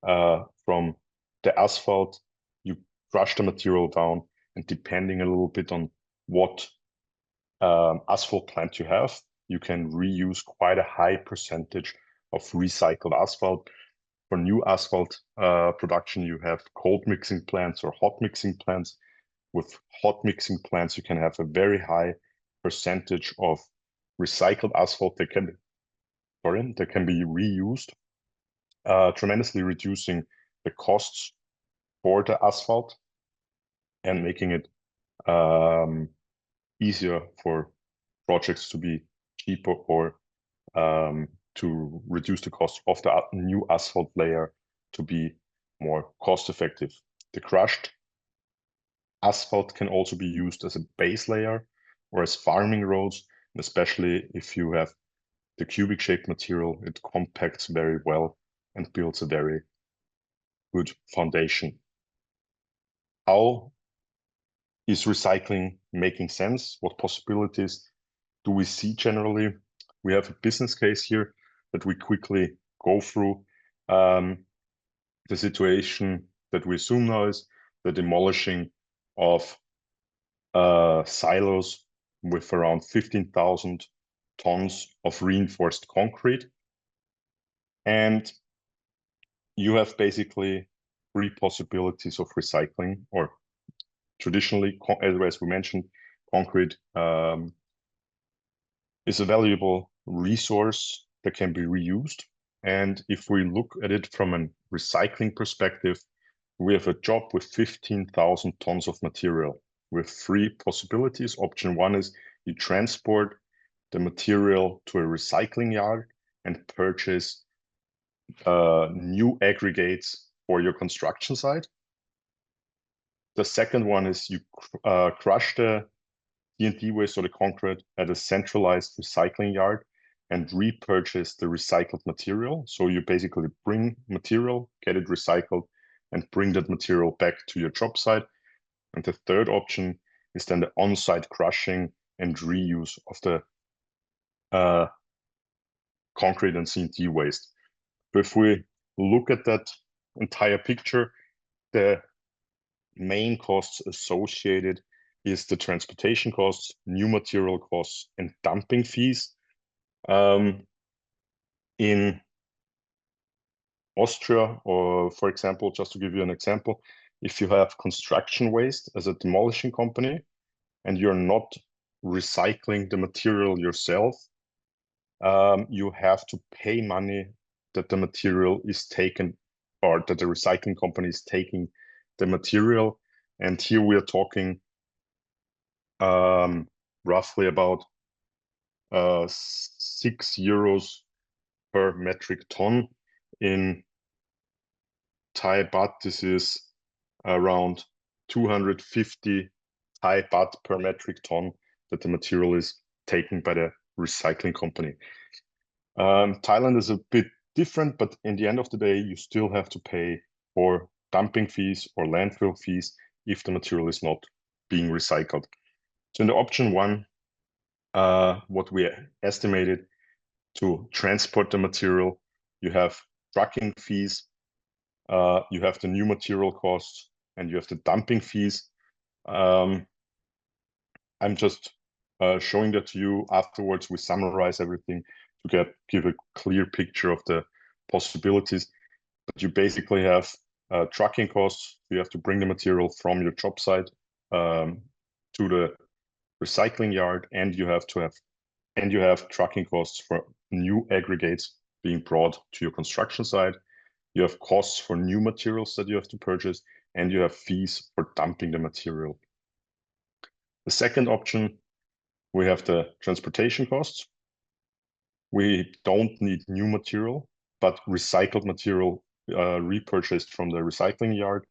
from the asphalt. You crush the material down, and depending a little bit on what asphalt plant you have, you can reuse quite a high percentage of recycled asphalt. For new asphalt production, you have cold mixing plants or hot mixing plants. with hot mixing plants, you can have a very high percentage of recycled asphalt that can be reused, tremendously reducing the costs for the asphalt and making it easier for projects to be cheaper or to reduce the cost of the new asphalt layer to be more cost effective. The crushed asphalt can also be used as a base layer or as farming roads, and especially if you have the cubic shaped material, it compacts very well and builds a very good foundation. How is recycling making sense? What possibilities do we see generally? We have a business case here that we quickly go through. The situation that we assume now is the demolishing of silos with around 15,000 tons of reinforced concrete. And you have basically three possibilities of recycling, or traditionally, as we mentioned, concrete is a valuable resource that can be reused. And if we look at it from a recycling perspective, we have a job with 15,000 tons of material with three possibilities. Option one is you transport the material to a recycling yard and purchase new aggregates for your construction site. The second one is you crush the TNT waste or the concrete at a centralized recycling yard and repurchase the recycled material. So you basically bring material, get it recycled, and bring that material back to your job site. And the third option is then the on-site crushing and reuse of the concrete and CNT waste. So if we look at that entire picture, the main costs associated is the transportation costs, new material costs, and dumping fees. In Austria, or for example, just to give you an example, if you have construction waste as a demolishing company and you're not recycling the material yourself, you have to pay money that the material is taken, or that the recycling company is taking the material. And here we are talking roughly about €6 per metric ton. In Thai baht, this is around 250 Thai baht per metric ton that the material is taken by the recycling company. Thailand is a bit different, but in the end of the day, you still have to pay for dumping fees or landfill fees if the material is not being recycled. So in the option one, what we estimated to transport the material, you have trucking fees, you have the new material costs, and you have the dumping fees. I'm just showing that to you. Afterwards, we summarize everything to give a clear picture of the possibilities. But you basically have trucking costs. You have to bring the material from your job site to the recycling yard, and you have trucking costs for new aggregates being brought to your construction site. You have costs for new materials that you have to purchase, and you have fees for dumping the material. The second option, we have the transportation costs. We don't need new material, but recycled material repurchased from the recycling yard,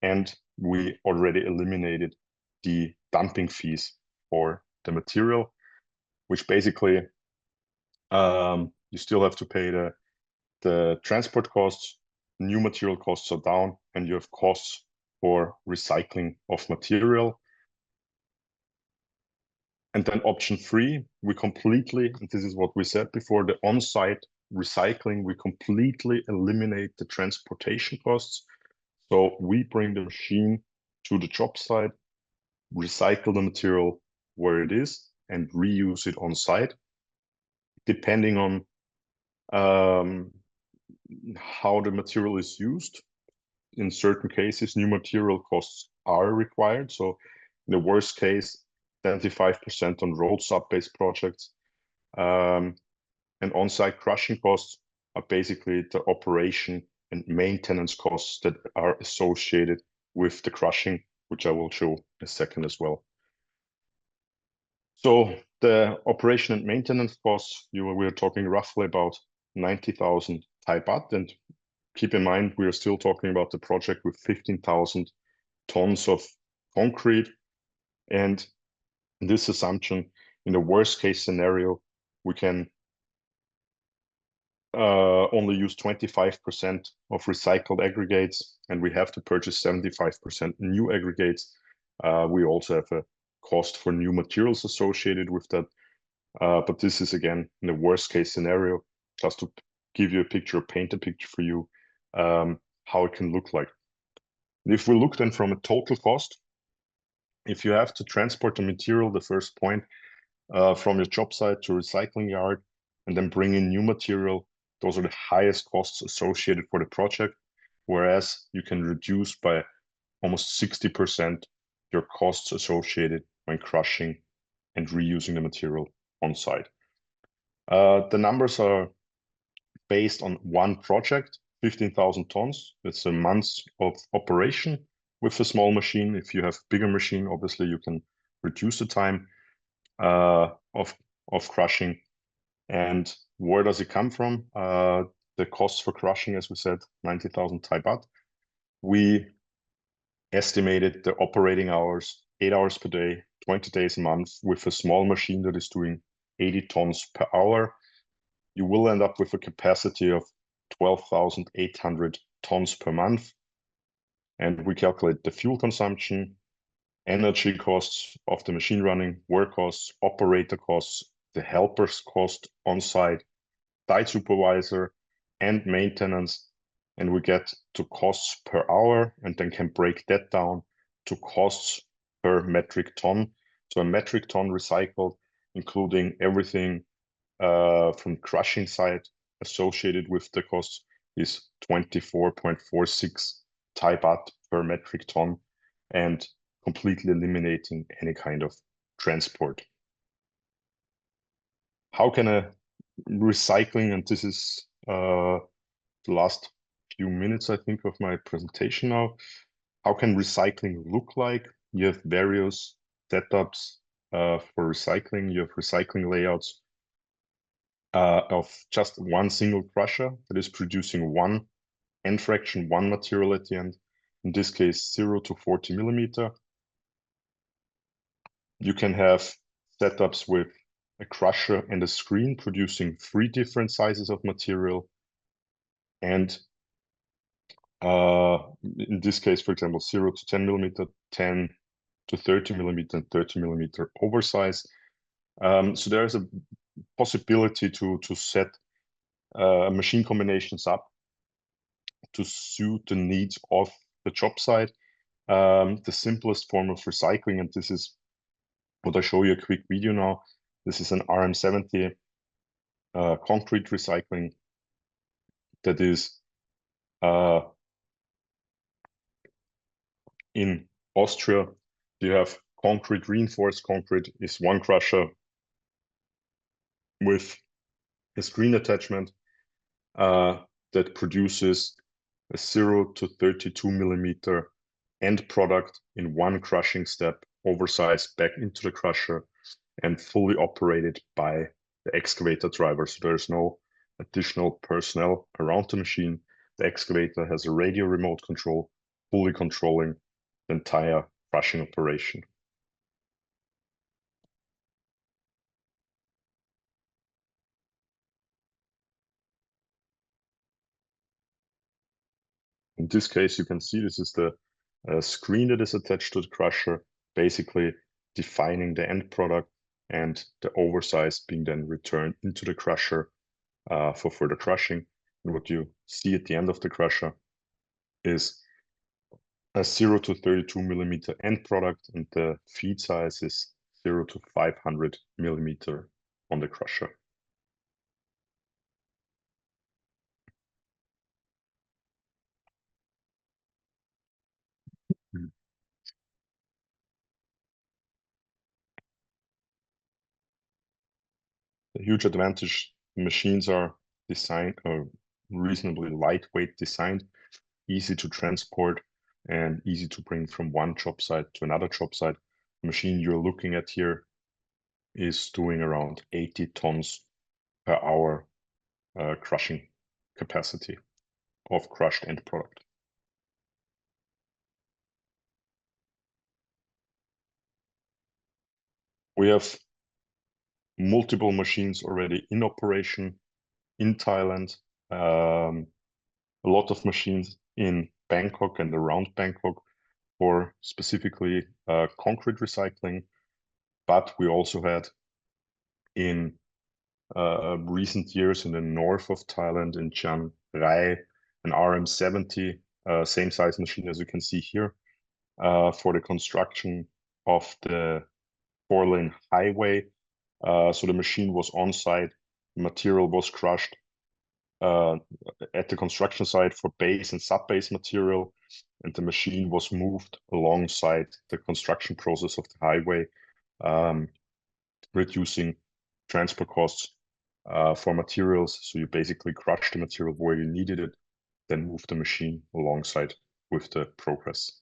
and we already eliminated the dumping fees for the material, which basically you still have to pay the transport costs, new material costs are down, and you have costs for recycling of material. And then option three, we completely, and this is what we said before, the on-site recycling, we completely eliminate the transportation costs. So we bring the machine to the job site, recycle the material where it is, and reuse it on site. Depending on how the material is used, in certain cases, new material costs are required. So In the worst case, 75% on roll sub-based projects. And on-site crushing costs are basically the operation and maintenance costs that are associated with the crushing, which I will show in a second as well. So the operation and maintenance costs, we're talking roughly about 90,000 Thai baht. And keep in mind, we are still talking about the project with 15,000 tons of concrete. And this assumption, in the worst case scenario, we can only use 25% of recycled aggregates, and we have to purchase 75% new aggregates. We also have a cost for new materials associated with that. But this is, again, in the worst case scenario, just to give you a picture, paint a picture for you, how it can look like. If we look then from a total cost, if you have to transport the material, the first point, from your job site to recycling yard, and then bring in new material, those are the highest costs associated for the project, whereas you can reduce by almost 60% your costs associated when crushing and reusing the material on site. The numbers are based on one project, 15,000 tons. It's a month of operation with a small machine. If you have bigger machine, obviously you can reduce the time of crushing. And where does it come from? The cost for crushing, as we said, 90,000 Thai baht. We estimated the operating hours, 8 hours per day, 20 days a month, with a small machine that is doing 80 tons per hour. You will end up with a capacity of 12,800 tons per month. And we calculate the fuel consumption, energy costs of the machine running, work costs, operator costs, the helpers cost on site, site supervisor, and maintenance, and we get to costs per hour, and then can break that down to costs per metric ton. So a metric ton recycled, including everything from crushing site associated with the costs, is 24.46 Thai baht per metric ton, and completely eliminating any kind of transport. How can a recycling, and this is the last few minutes, I think, of my presentation now, how can recycling look like? You have various setups for recycling. You have recycling layouts of just one single crusher that is producing one end fraction, one material at the end, in this case 0 to 40 millimeter. You can have setups with a crusher and a screen producing 3 different sizes of material. And in this case, for example, 0 to 10 millimeter, 10 to 30 millimeter, and 30 millimeter oversize. So there is a possibility to set machine combinations up to suit the needs of the job site. The simplest form of recycling, and this is what I show you a quick video now. This is an RM70 concrete recycling that is in Austria. You have concrete, reinforced concrete is one crusher with a screen attachment that produces a 0 to 32 millimeter end product in one crushing step, oversized back into the crusher, and fully operated by the excavator driver. So there's no additional personnel around the machine. The excavator has a radio remote control, fully controlling the entire crushing operation. In this case, you can see this is the screen that is attached to the crusher, basically defining the end product, and the oversize being then returned into the crusher for further crushing. And what you see at the end of the crusher is a 0 to 32 millimeter end product, and the feed size is 0 to 500 millimeter on the crusher. huge advantage. Machines are designed or reasonably lightweight designed, easy to transport, and easy to bring from one job site to another job site. The machine you're looking at here is doing around 80 tons per hour crushing capacity of crushed end product. We have multiple machines already in operation in Thailand, a lot of machines in Bangkok and around Bangkok for specifically concrete recycling, but we also had in recent years in the north of Thailand, in Chiang Rai, an RM70, same size machine as you can see here, for the construction of the 4-lane highway. So the machine was on site, material was crushed at the construction site for base and sub-base material, and the machine was moved alongside the construction process of the highway, reducing transport costs for materials. So you basically crush the material where you needed it, then move the machine alongside with the progress.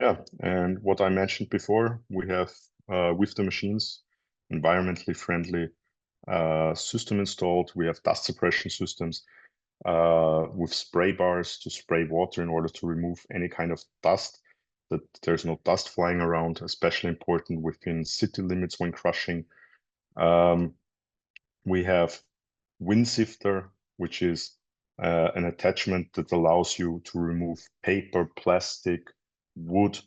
Yeah, and what I mentioned before, we have with the machines, environmentally friendly system installed. We have dust suppression systems with spray bars to spray water in order to remove any kind of dust, that there's no dust flying around, especially important within city limits when crushing. We have wind sifter, which is an attachment that allows you to remove paper, plastic, wood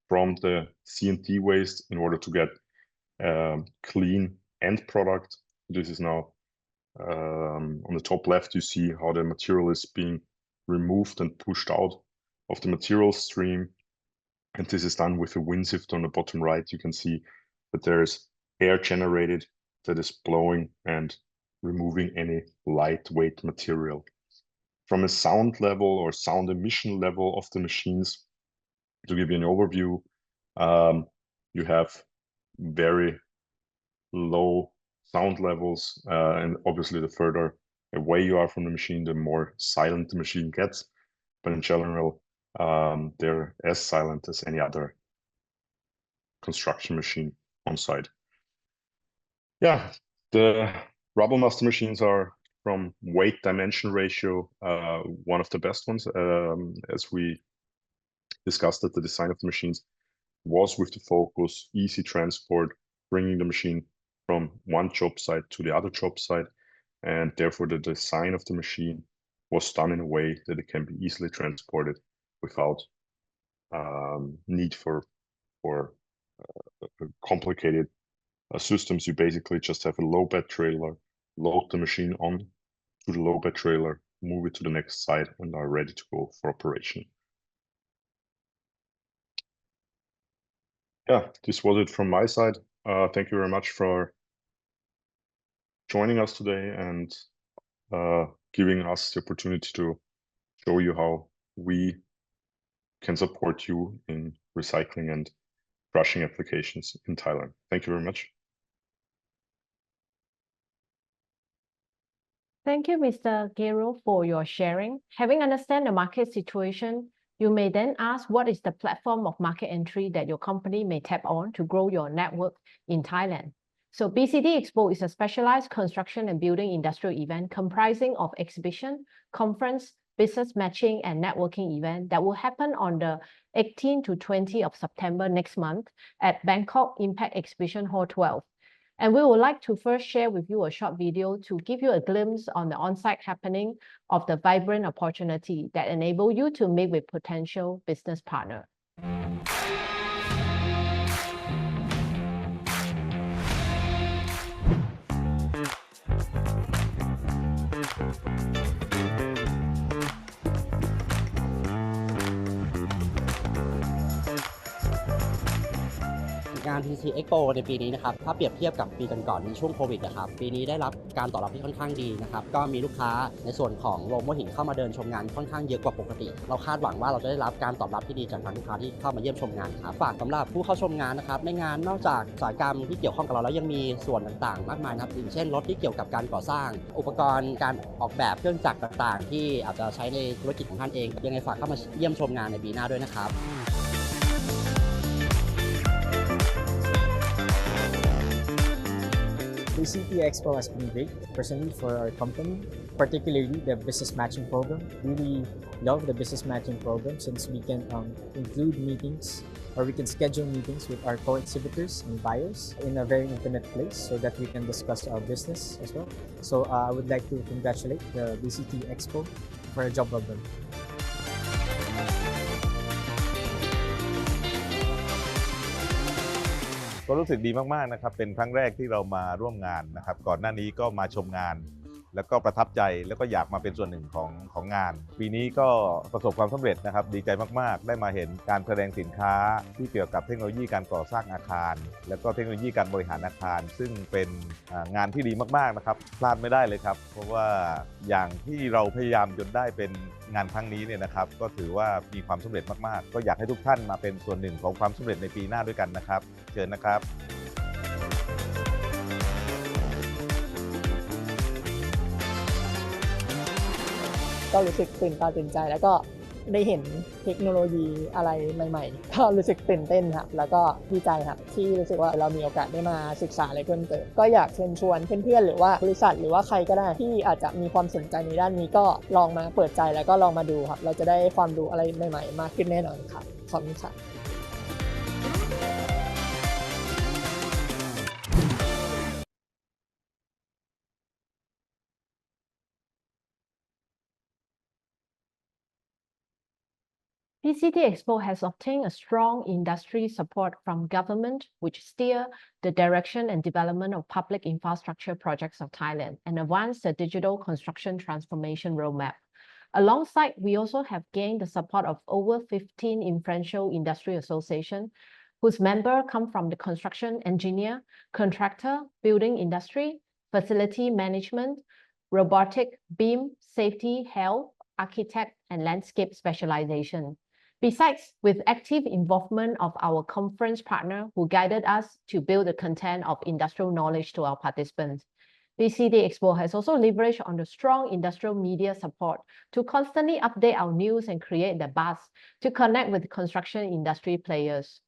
from the CNT waste in order to get clean end product. This is now on the top left, you see how the material is being removed and pushed out of the material stream. And this is done with a wind sifter. On the bottom right, you can see that there's air generated that is blowing and removing any lightweight material. From a sound level or sound emission level of the machines, to give you an overview, you have very low sound levels, and obviously the further away you are from the machine, the more silent the machine gets. But in general, they're as silent as any other construction machine on site. Yeah, the rubble master machines are, from weight dimension ratio, one of the best ones. As we discussed that the design of the machines was with the focus, easy transport, bringing the machine from one job site to the other job site, and therefore the design of the machine was done in a way that it can be easily transported without need for complicated systems. You basically just have a low bed trailer, load the machine on to the low bed trailer, move it to the next site, and are ready to go for operation. Yeah, this was it from my side. Thank you very much for joining us today and giving us the opportunity to show you how we can support you in recycling and crushing applications in Thailand. Thank you very much. Thank you, Mr. Gero, for your sharing. Having understand the market situation, you may then ask what is the platform of market entry that your company may tap on to grow your network in Thailand. So BCT Expo is a specialized construction and building industrial event comprising of exhibition, conference, business matching, and networking event that will happen on the 18 to 20 of September next month at Bangkok Impact Exhibition Hall 12. And we would like to first share with you a short video to give you a glimpse on the on-site happening of the vibrant opportunity that enable you to meet with potential business partner. งาน BCT Expo ในปีนี้นะครับถ้าเปรียบเทียบกับปีก่อนๆในช่วงโควิดนะครับปีนี้ได้รับการตอบรับที่ค่อนข้างดีนะครับก็มีลูกค้าในส่วนของโรงโม่หินเข้ามาเดินชมงานค่อนข้างเยอะกว่าปกติเราคาดหวังว่าเราจะได้รับการตอบรับที่ดีจากทางลูกค้าที่เข้ามาเยี่ยมชมงานครับฝากสำหรับผู้เข้าชมงานนะครับในงานนอกจากอุตสาหกรรมที่เกี่ยวข้องกับเราแล้วยังมีส่วนต่างๆมากมายนะครับอย่างเช่นรถที่เกี่ยวกับการก่อสร้างอุปกรณ์การออกแบบเครื่องจักรต่างๆที่อาจจะใช้ในธุรกิจของท่านเองยังไงฝากเข้ามาเยี่ยมชมงานในปีหน้าด้วยนะครับ BCT Expo has been great personally for our company, particularly the business matching program. Really love the business matching program since we can include meetings or we can schedule meetings with our co-exhibitors and buyers in a very intimate place so that we can discuss our business as well. So I would like to congratulate the BCT Expo for a job well done. ก็รู้สึกดีมากๆนะครับเป็นครั้งแรกที่เรามาร่วมงานนะครับก่อนหน้านี้ก็มาชมงานแล้วก็ประทับใจแล้วก็อยากมาเป็นส่วนหนึ่งของงานปีนี้ก็ประสบความสำเร็จนะครับดีใจมากๆได้มาเห็นการแสดงสินค้าที่เกี่ยวกับเทคโนโลยีการก่อสร้างอาคารแล้วก็เทคโนโลยีการบริหารอาคารซึ่งเป็นงานที่ดีมากๆนะครับพลาดไม่ได้เลยครับเพราะว่าอย่างที่เราพยายามจนได้เป็นงานครั้งนี้เนี่ยนะครับก็ถือว่ามีความสำเร็จมากๆก็อยากให้ทุกท่านมาเป็นส่วนหนึ่งของความสำเร็จในปีหน้าด้วยกันนะครับเชิญนะครับ ก็รู้สึกตื่นตาตื่นใจแล้วก็ได้เห็นเทคโนโลยีอะไรใหม่ๆก็รู้สึกตื่นเต้นครับแล้วก็ดีใจครับที่รู้สึกว่าเรามีโอกาสได้มาศึกษาอะไรเพิ่มเติมก็อยากเชิญชวนเพื่อนๆหรือว่าบริษัทหรือว่าใครก็ได้ที่อาจจะมีความสนใจในด้านนี้ก็ลองมาเปิดใจแล้วก็ลองมาดูครับเราจะได้ความรู้อะไรใหม่ๆมากขึ้นแน่นอนครับขอบคุณค่ะ BCT Expo has obtained a strong industry support from government, which steer the direction and development of public infrastructure projects of Thailand and advance the digital construction transformation roadmap. Alongside, we also have gained the support of over 15 influential industry associations, whose members come from the construction engineer, contractor, building industry, facility management, robotic, BIM, safety, health, architect, and landscape specialization. Besides, with active involvement of our conference partner who guided us to build the content of industrial knowledge to our participants. BCT Expo has also leveraged on the strong industrial media support to constantly update our news and create the buzz to connect with construction industry players.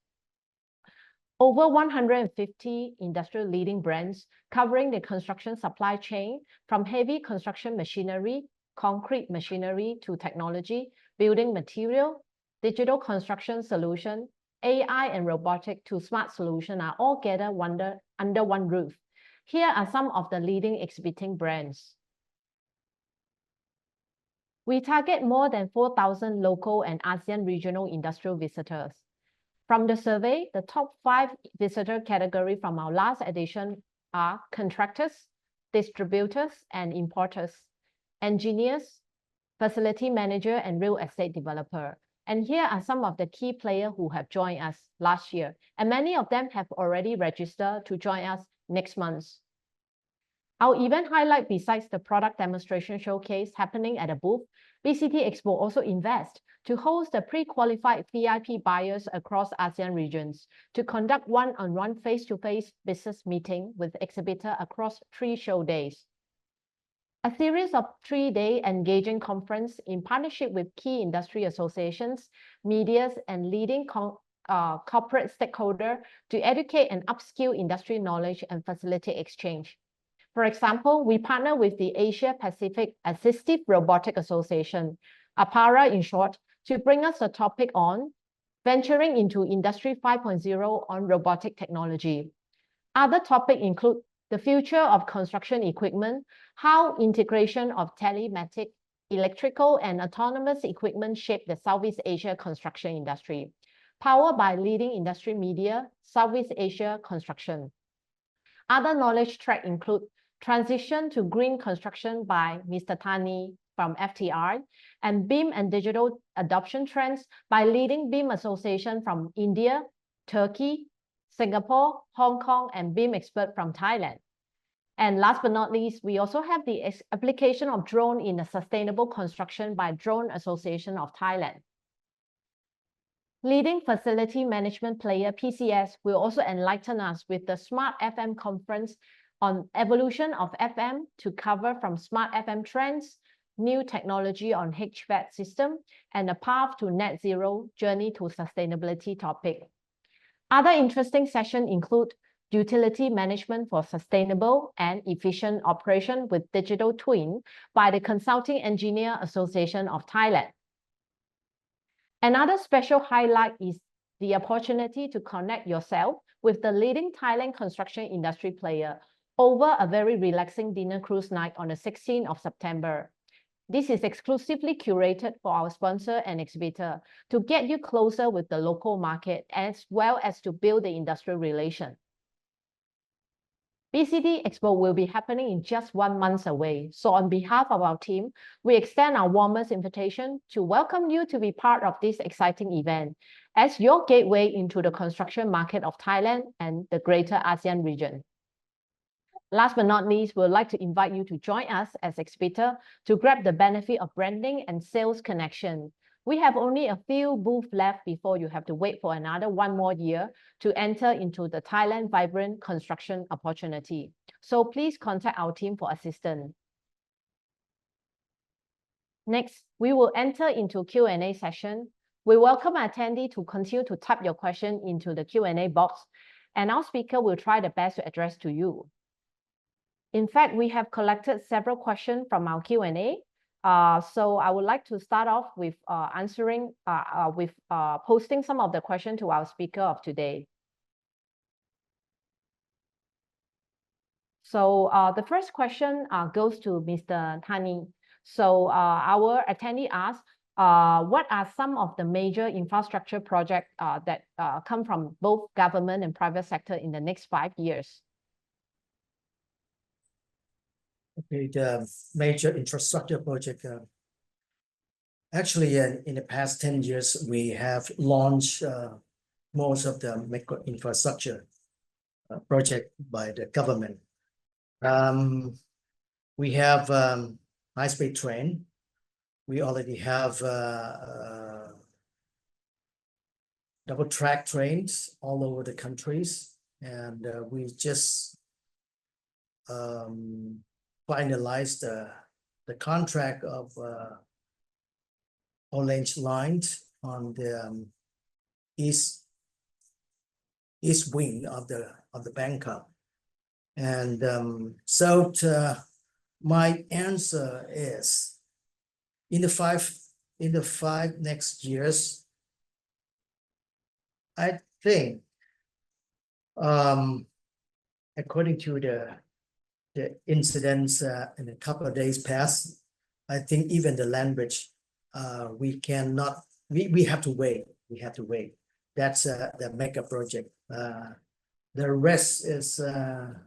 Over 150 industrial leading brands covering the construction supply chain from heavy construction machinery, concrete machinery to technology, building material, digital construction solution, AI and robotic to smart solution are all gathered under one roof. Here are some of the leading exhibiting brands. We target more than 4,000 local and ASEAN regional industrial visitors. From the survey, the top 5 visitor category from our last edition are contractors, distributors and importers, engineers, facility manager and real estate developer. And here are some of the key players who have joined us last year, and many of them have already registered to join us next month. Our event highlight, besides the product demonstration showcase happening at a booth, BCT Expo also invests to host the pre-qualified VIP buyers across ASEAN regions to conduct one-on-one face-to-face business meeting with exhibitor across 3 show days. A series of 3-day engaging conference in partnership with key industry associations, medias, and leading corporate stakeholders to educate and upskill industry knowledge and facilitate exchange. For example, we partner with the Asia Pacific Assistive Robotic Association, APARA in short, to bring us a topic on venturing into Industry 5.0 on robotic technology. Other topics include the future of construction equipment, how integration of telematic, electrical, and autonomous equipment shape the Southeast Asia construction industry, powered by leading industry media, Southeast Asia construction. Other knowledge tracks include transition to green construction by Mr. Thani from FTI, and BIM and digital adoption trends by leading BIM association from India, Turkey, Singapore, Hong Kong, and BIM expert from Thailand. And last but not least, we also have the application of drone in a sustainable construction by Drone Association of Thailand. Leading facility management player PCS will also enlighten us with the Smart FM conference on evolution of FM to cover from Smart FM trends, new technology on HVAC system, and a path to net zero journey to sustainability topic. Other interesting sessions include utility management for sustainable and efficient operation with digital twin by the Consulting Engineer Association of Thailand. Another special highlight is the opportunity to connect yourself with the leading Thailand construction industry player over a very relaxing dinner cruise night on the 16th of September. This is exclusively curated for our sponsor and exhibitor to get you closer with the local market as well as to build the industrial relation. BCT Expo will be happening in just 1 month away. So on behalf of our team, we extend our warmest invitation to welcome you to be part of this exciting event as your gateway into the construction market of Thailand and the greater ASEAN region. Last but not least, we'd like to invite you to join us as exhibitor to grab the benefit of branding and sales connection. We have only a few booths left before you have to wait for another 1 more year to enter into the Thailand vibrant construction opportunity. So please contact our team for assistance. Next, we will enter into Q&A session. We welcome attendees to continue to type your question into the Q&A box, and our speaker will try the best to address to you. In fact, we have collected several questions from our Q&A. So I would like to start off with posting some of the questions to our speaker of today. So the first question goes to Mr. Thani. So our attendee asked, what are some of the major infrastructure projects that come from both government and private sector in the next 5 years? Okay, the major infrastructure project. Actually, in the past 10 years, we have launched most of the micro infrastructure project by the government. We have high-speed train. We already have double-track trains all over the countries, and we just finalized the contract of orange lines on the east wing of the Bangkok. And so my answer is in the five next years, I think according to the incidents in a couple of days past, I think even the land bridge, we have to wait. We have to wait. That's the mega project. The rest is a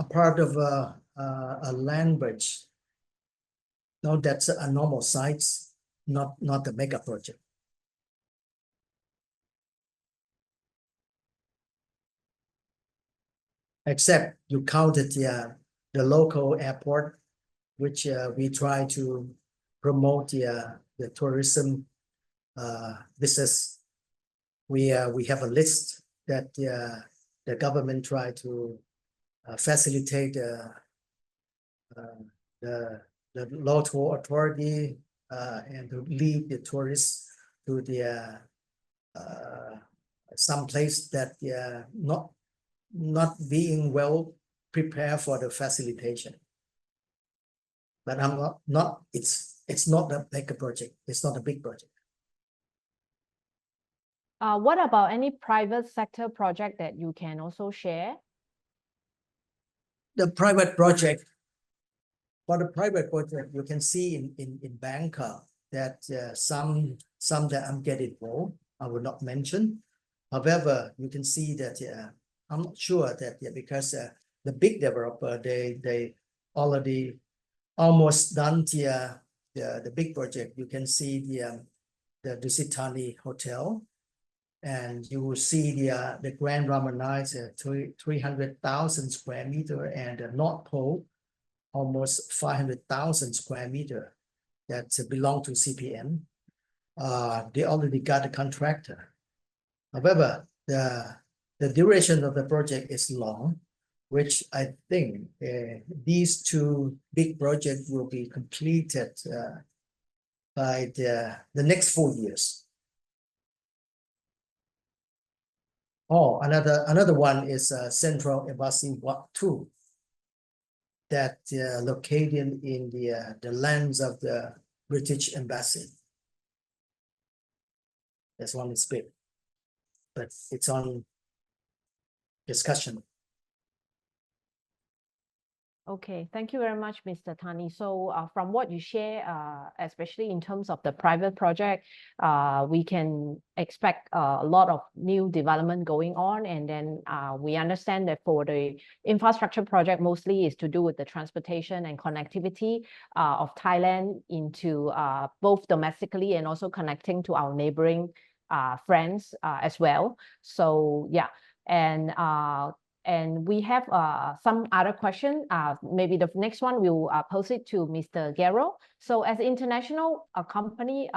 part of a land bridge. No, that's a normal sites, not the mega project. Except you counted the local airport, which we try to promote the tourism business. We have a list that the government try to facilitate the local authority and to lead the tourists to the some place that not being well prepared for the facilitation. But I'm not it's not a mega project. It's not a big project. What about any private sector project that you can also share? The private project, for the private project, you can see in Bangkok that some that I'm getting involved, I will not mention. However, you can see that I'm not sure that because the big developer they already almost done the big project. You can see the Dusit Thani Hotel and you will see the Grand Ramanai is 300,000 square meter, and the North Pole almost 500,000 square meter that belong to CPM. They already got a contractor. However, the duration of the project is long, which I think these two big projects will be completed by the next 4 years. Oh, another one is Central Embassy Walk 2 that located in the lands of the British Embassy. This one is big, but it's on discussion. Okay, thank you very much, Mr. Thani. So from what you share, especially in terms of the private project, we can expect a lot of new development going on. And then we understand that for the infrastructure project, mostly is to do with the transportation and connectivity of Thailand into both domestically and also connecting to our neighboring friends as well. So yeah, and we have some other question. Maybe the next one we'll pose it to Mr. Gero. So as an international company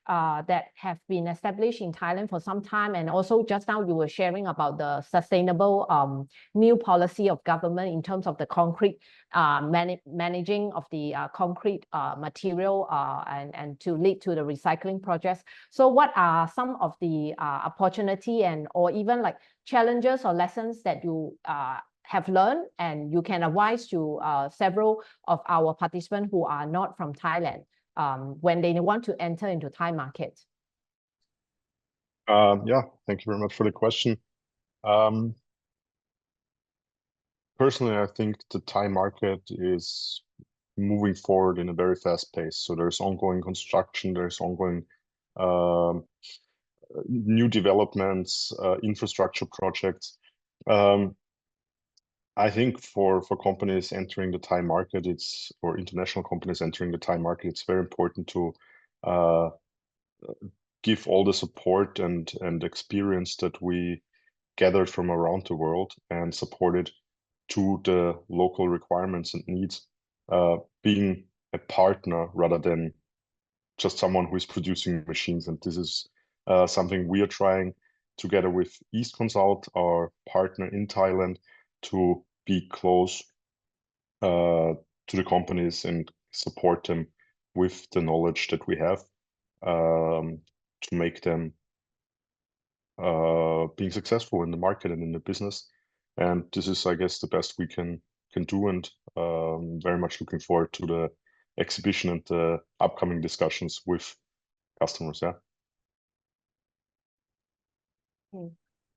that have been established in Thailand for some time, and also just now you were sharing about the sustainable new policy of government in terms of the concrete managing of the concrete material and to lead to the recycling projects. So what are some of the opportunity and or even like challenges or lessons that you have learned and you can advise to several of our participants who are not from Thailand when they want to enter into Thai market? Yeah, thank you very much for the question. Personally, I think the Thai market is moving forward in a very fast pace. So there's ongoing construction, there's ongoing new developments, infrastructure projects. I think for companies entering the Thai market, or international companies entering the Thai market, it's very important to give all the support and experience that we gathered from around the world and support it to the local requirements and needs, being a partner rather than just someone who is producing machines. And this is something we are trying together with East Consult, our partner in Thailand, to be close to the companies and support them with the knowledge that we have to make them being successful in the market and in the business. And this is, I guess, the best we can do, and very much looking forward to the exhibition and the upcoming discussions with customers. Yeah.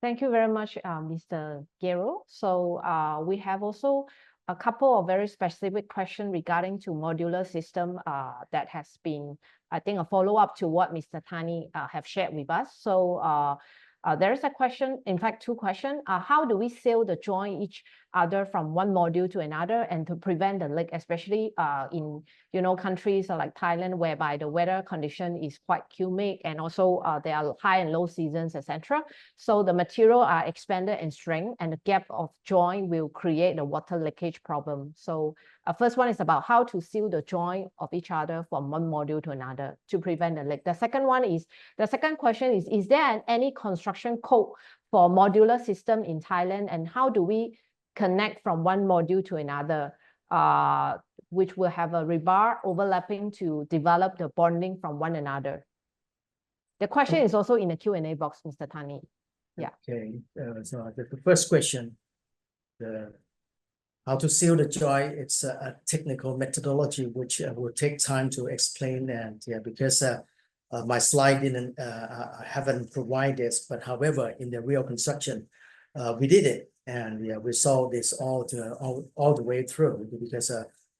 Thank you very much, Mr. Gero. So we have also a couple of very specific questions regarding to modular system that has been, I think, a follow-up to what Mr. Thani have shared with us. So there is a question, in fact, two questions. How do we seal the joint each other from one module to another and to prevent the leak, especially in countries like Thailand, whereby the weather condition is quite humid and also there are high and low seasons, etc. So the material are expanded in strength and the gap of joint will create a water leakage problem. So first one is about how to seal the joint of each other from one module to another to prevent the leak. The second question is there any construction code for modular system in Thailand, and how do we connect from one module to another, which will have a rebar overlapping to develop the bonding from one another? The question is also in the Q&A box, Mr. Thani. Yeah. Okay, so the first question, how to seal the joint, it's a technical methodology which will take time to explain, and because my slide didn't haven't provided this, but however, in the real construction, we did it, and we saw this all the way through, because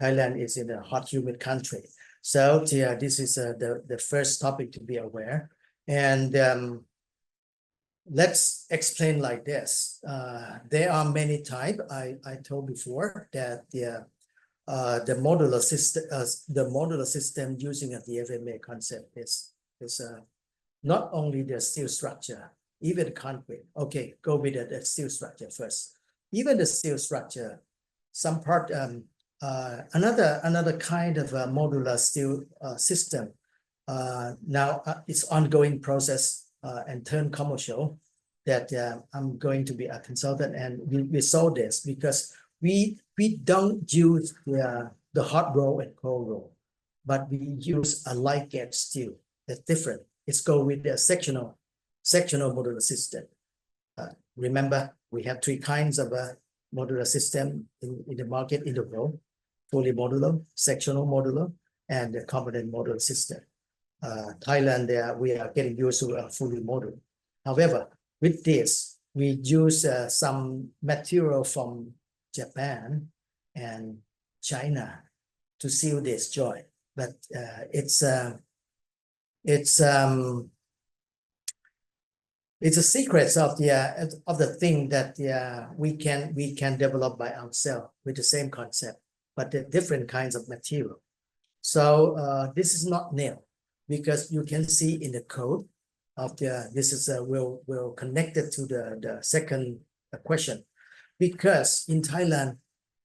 Thailand is in a hot, humid country. So this is the first topic to be aware, and let's explain like this. There are many types. I told before that the modular system using the FMA concept is not only the steel structure, even concrete. Okay, go with the steel structure first. Even the steel structure, some part, another kind of a modular steel system. Now it's ongoing process and turn commercial that I'm going to be a consultant, and we saw this because we don't use the hot roll and cold roll, but we use a light gauge steel. That's different. It's go with the sectional modular system. Remember, we have three kinds of modular system in the market in the world: fully modular, sectional modular, and the component modular system. Thailand, we are getting used to a fully modular. However, with this, we use some material from Japan and China to seal this joint, but it's a secret of the thing that we can develop by ourselves with the same concept, but the different kinds of material. So this is not new, because you can see in the code of this is will connect it to the second question, because in Thailand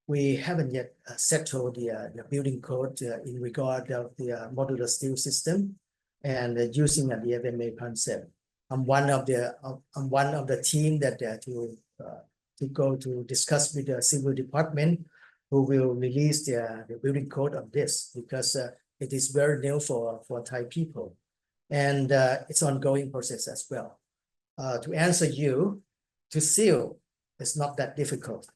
we haven't yet settled the building code in regard of the modular steel system and using the FMA concept. I'm one of the team that to go to discuss with the civil department, who will release the building code of this, because it is very new for Thai people, and it's ongoing process as well. To answer you, to seal is not that difficult,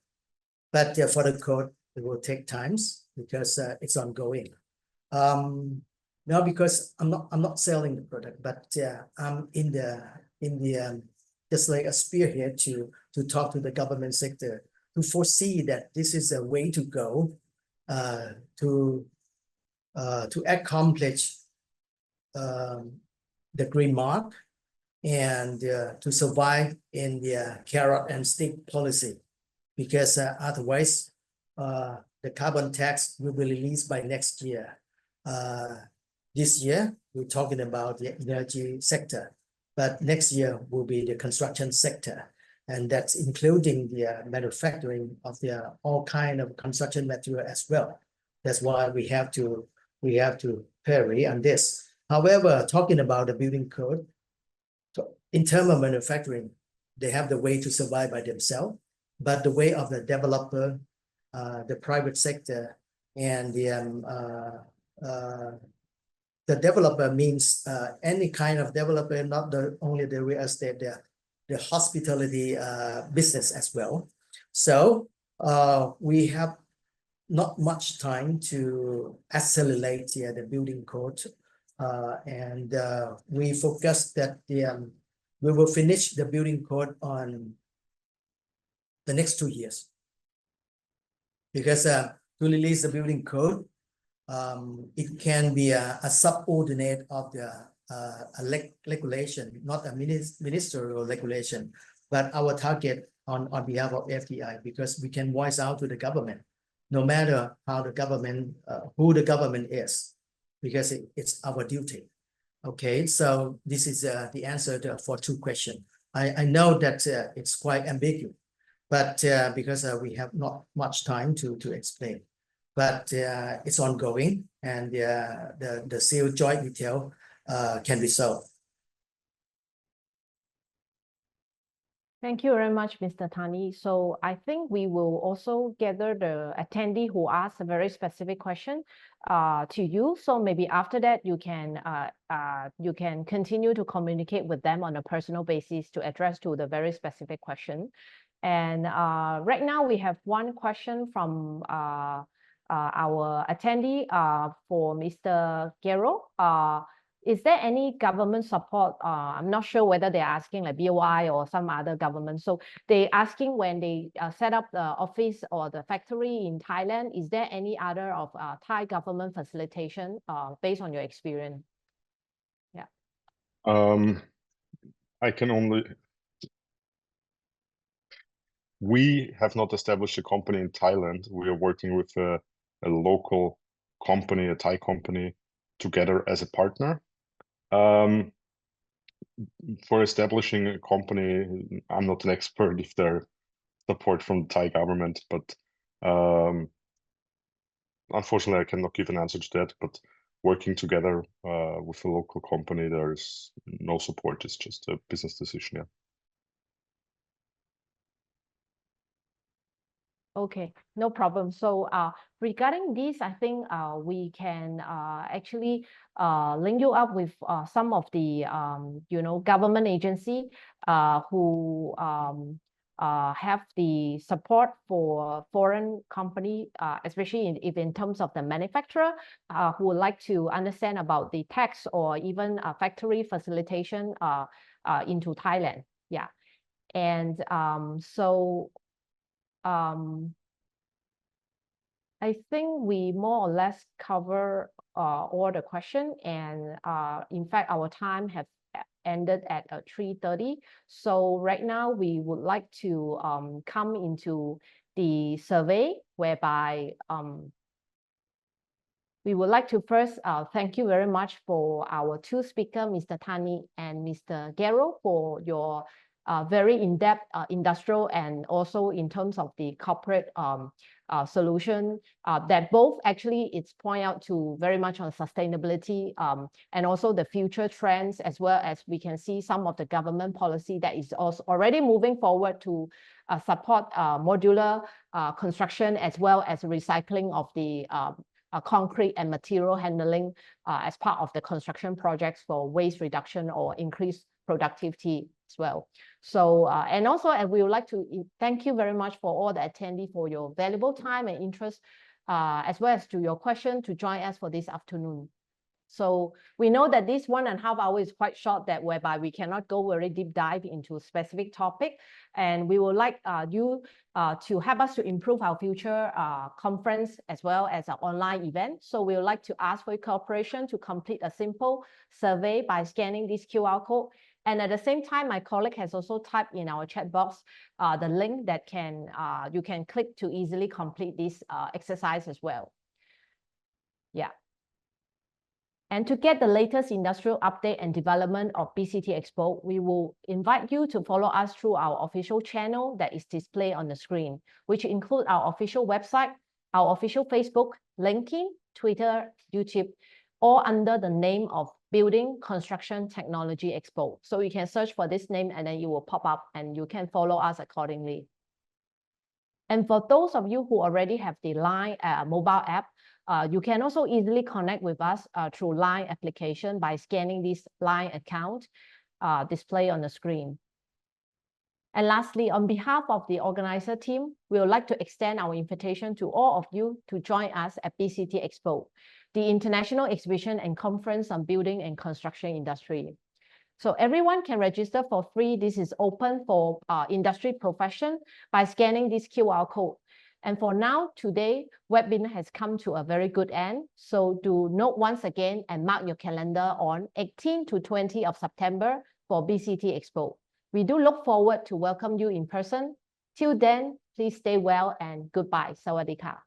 but for the code it will take times because it's ongoing. Now, because I'm not selling the product, but I'm in the just like a spearhead to talk to the government sector to foresee that this is a way to go to accomplish the green mark and to survive in the carrot and stick policy, because otherwise the carbon tax will be released by next year. This year we're talking about the energy sector, but next year will be the construction sector, and that's including the manufacturing of the all kind of construction material as well. That's why we have to vary on this. However, talking about the building code, in terms of manufacturing, they have the way to survive by themselves, but the way of the developer, the private sector, and the developer means any kind of developer, not only the real estate, the hospitality business as well. So we have not much time to accelerate the building code, and we focus that we will finish the building code on the next 2 years, because to release the building code, it can be a subordinate of the regulation, not a ministerial regulation, but our target on behalf of FDI, because we can voice out to the government, no matter how the government, who the government is, because it's our duty. Okay, so this is the answer for 2 questions. I know that it's quite ambiguous, but because we have not much time to explain, but it's ongoing, and the seal joint detail can be solved. Thank you very much, Mr. Thani. So I think we will also gather the attendee who asked a very specific question to you. So maybe after that, you can continue to communicate with them on a personal basis to address to the very specific question. And right now we have one question from our attendee for Mr. Gero. Is there any government support? I'm not sure whether they're asking like BOI or some other government. So they're asking when they set up the office or the factory in Thailand, is there any other of Thai government facilitation based on your experience? Yeah. I can only... We have not established a company in Thailand. We are working with a local company, a Thai company, together as a partner. for establishing a company, I'm not an expert if there support from the Thai government, but unfortunately, I cannot give an answer to that. But working together with a local company, there is no support. It's just a business decision. Yeah. Okay, no problem. So regarding this, I think we can actually link you up with some of the government agency who have the support for foreign company, especially if in terms of the manufacturer who would like to understand about the tax or even factory facilitation into Thailand. Yeah, and I think we more or less cover all the questions, and in fact, our time has ended at 3:30. So right now, we would like to come into the survey, whereby we would like to first thank you very much for our two speakers, Mr. Thani and Mr. Gero, for your very in-depth industrial and also in terms of the corporate solution that both actually it's point out to very much on sustainability and also the future trends, as well as we can see some of the government policy that is also already moving forward to support modular construction as well as recycling of the concrete and material handling as part of the construction projects for waste reduction or increased productivity as well. So, and also, we would like to thank you very much for all the attendees for your valuable time and interest, as well as to your question to join us for this afternoon. So we know that this 1.5 hours is quite short, that whereby we cannot go very deep dive into a specific topic, and we would like you to help us to improve our future conference as well as our online event. So we would like to ask for your cooperation to complete a simple survey by scanning this QR code. And at the same time, my colleague has also typed in our chat box the link that you can click to easily complete this exercise as well. Yeah. And to get the latest industrial update and development of BCT Expo, we will invite you to follow us through our official channel that is displayed on the screen, which include our official website, our official Facebook, LinkedIn, Twitter, YouTube, all under the name of Building Construction Technology Expo. So you can search for this name and then it will pop up and you can follow us accordingly. And for those of you who already have the Line mobile app, you can also easily connect with us through Line application by scanning this Line account displayed on the screen. And lastly, on behalf of the organizer team, we would like to extend our invitation to all of you to join us at BCT Expo, the International Exhibition and Conference on Building and Construction Industry. So everyone can register for free. This is open for industry profession by scanning this QR code. And for now, today, webinar has come to a very good end. So do note once again and mark your calendar on 18 to 20 of September for BCT Expo. We do look forward to welcome you in person. Till then, please stay well and goodbye. Sawadee ka.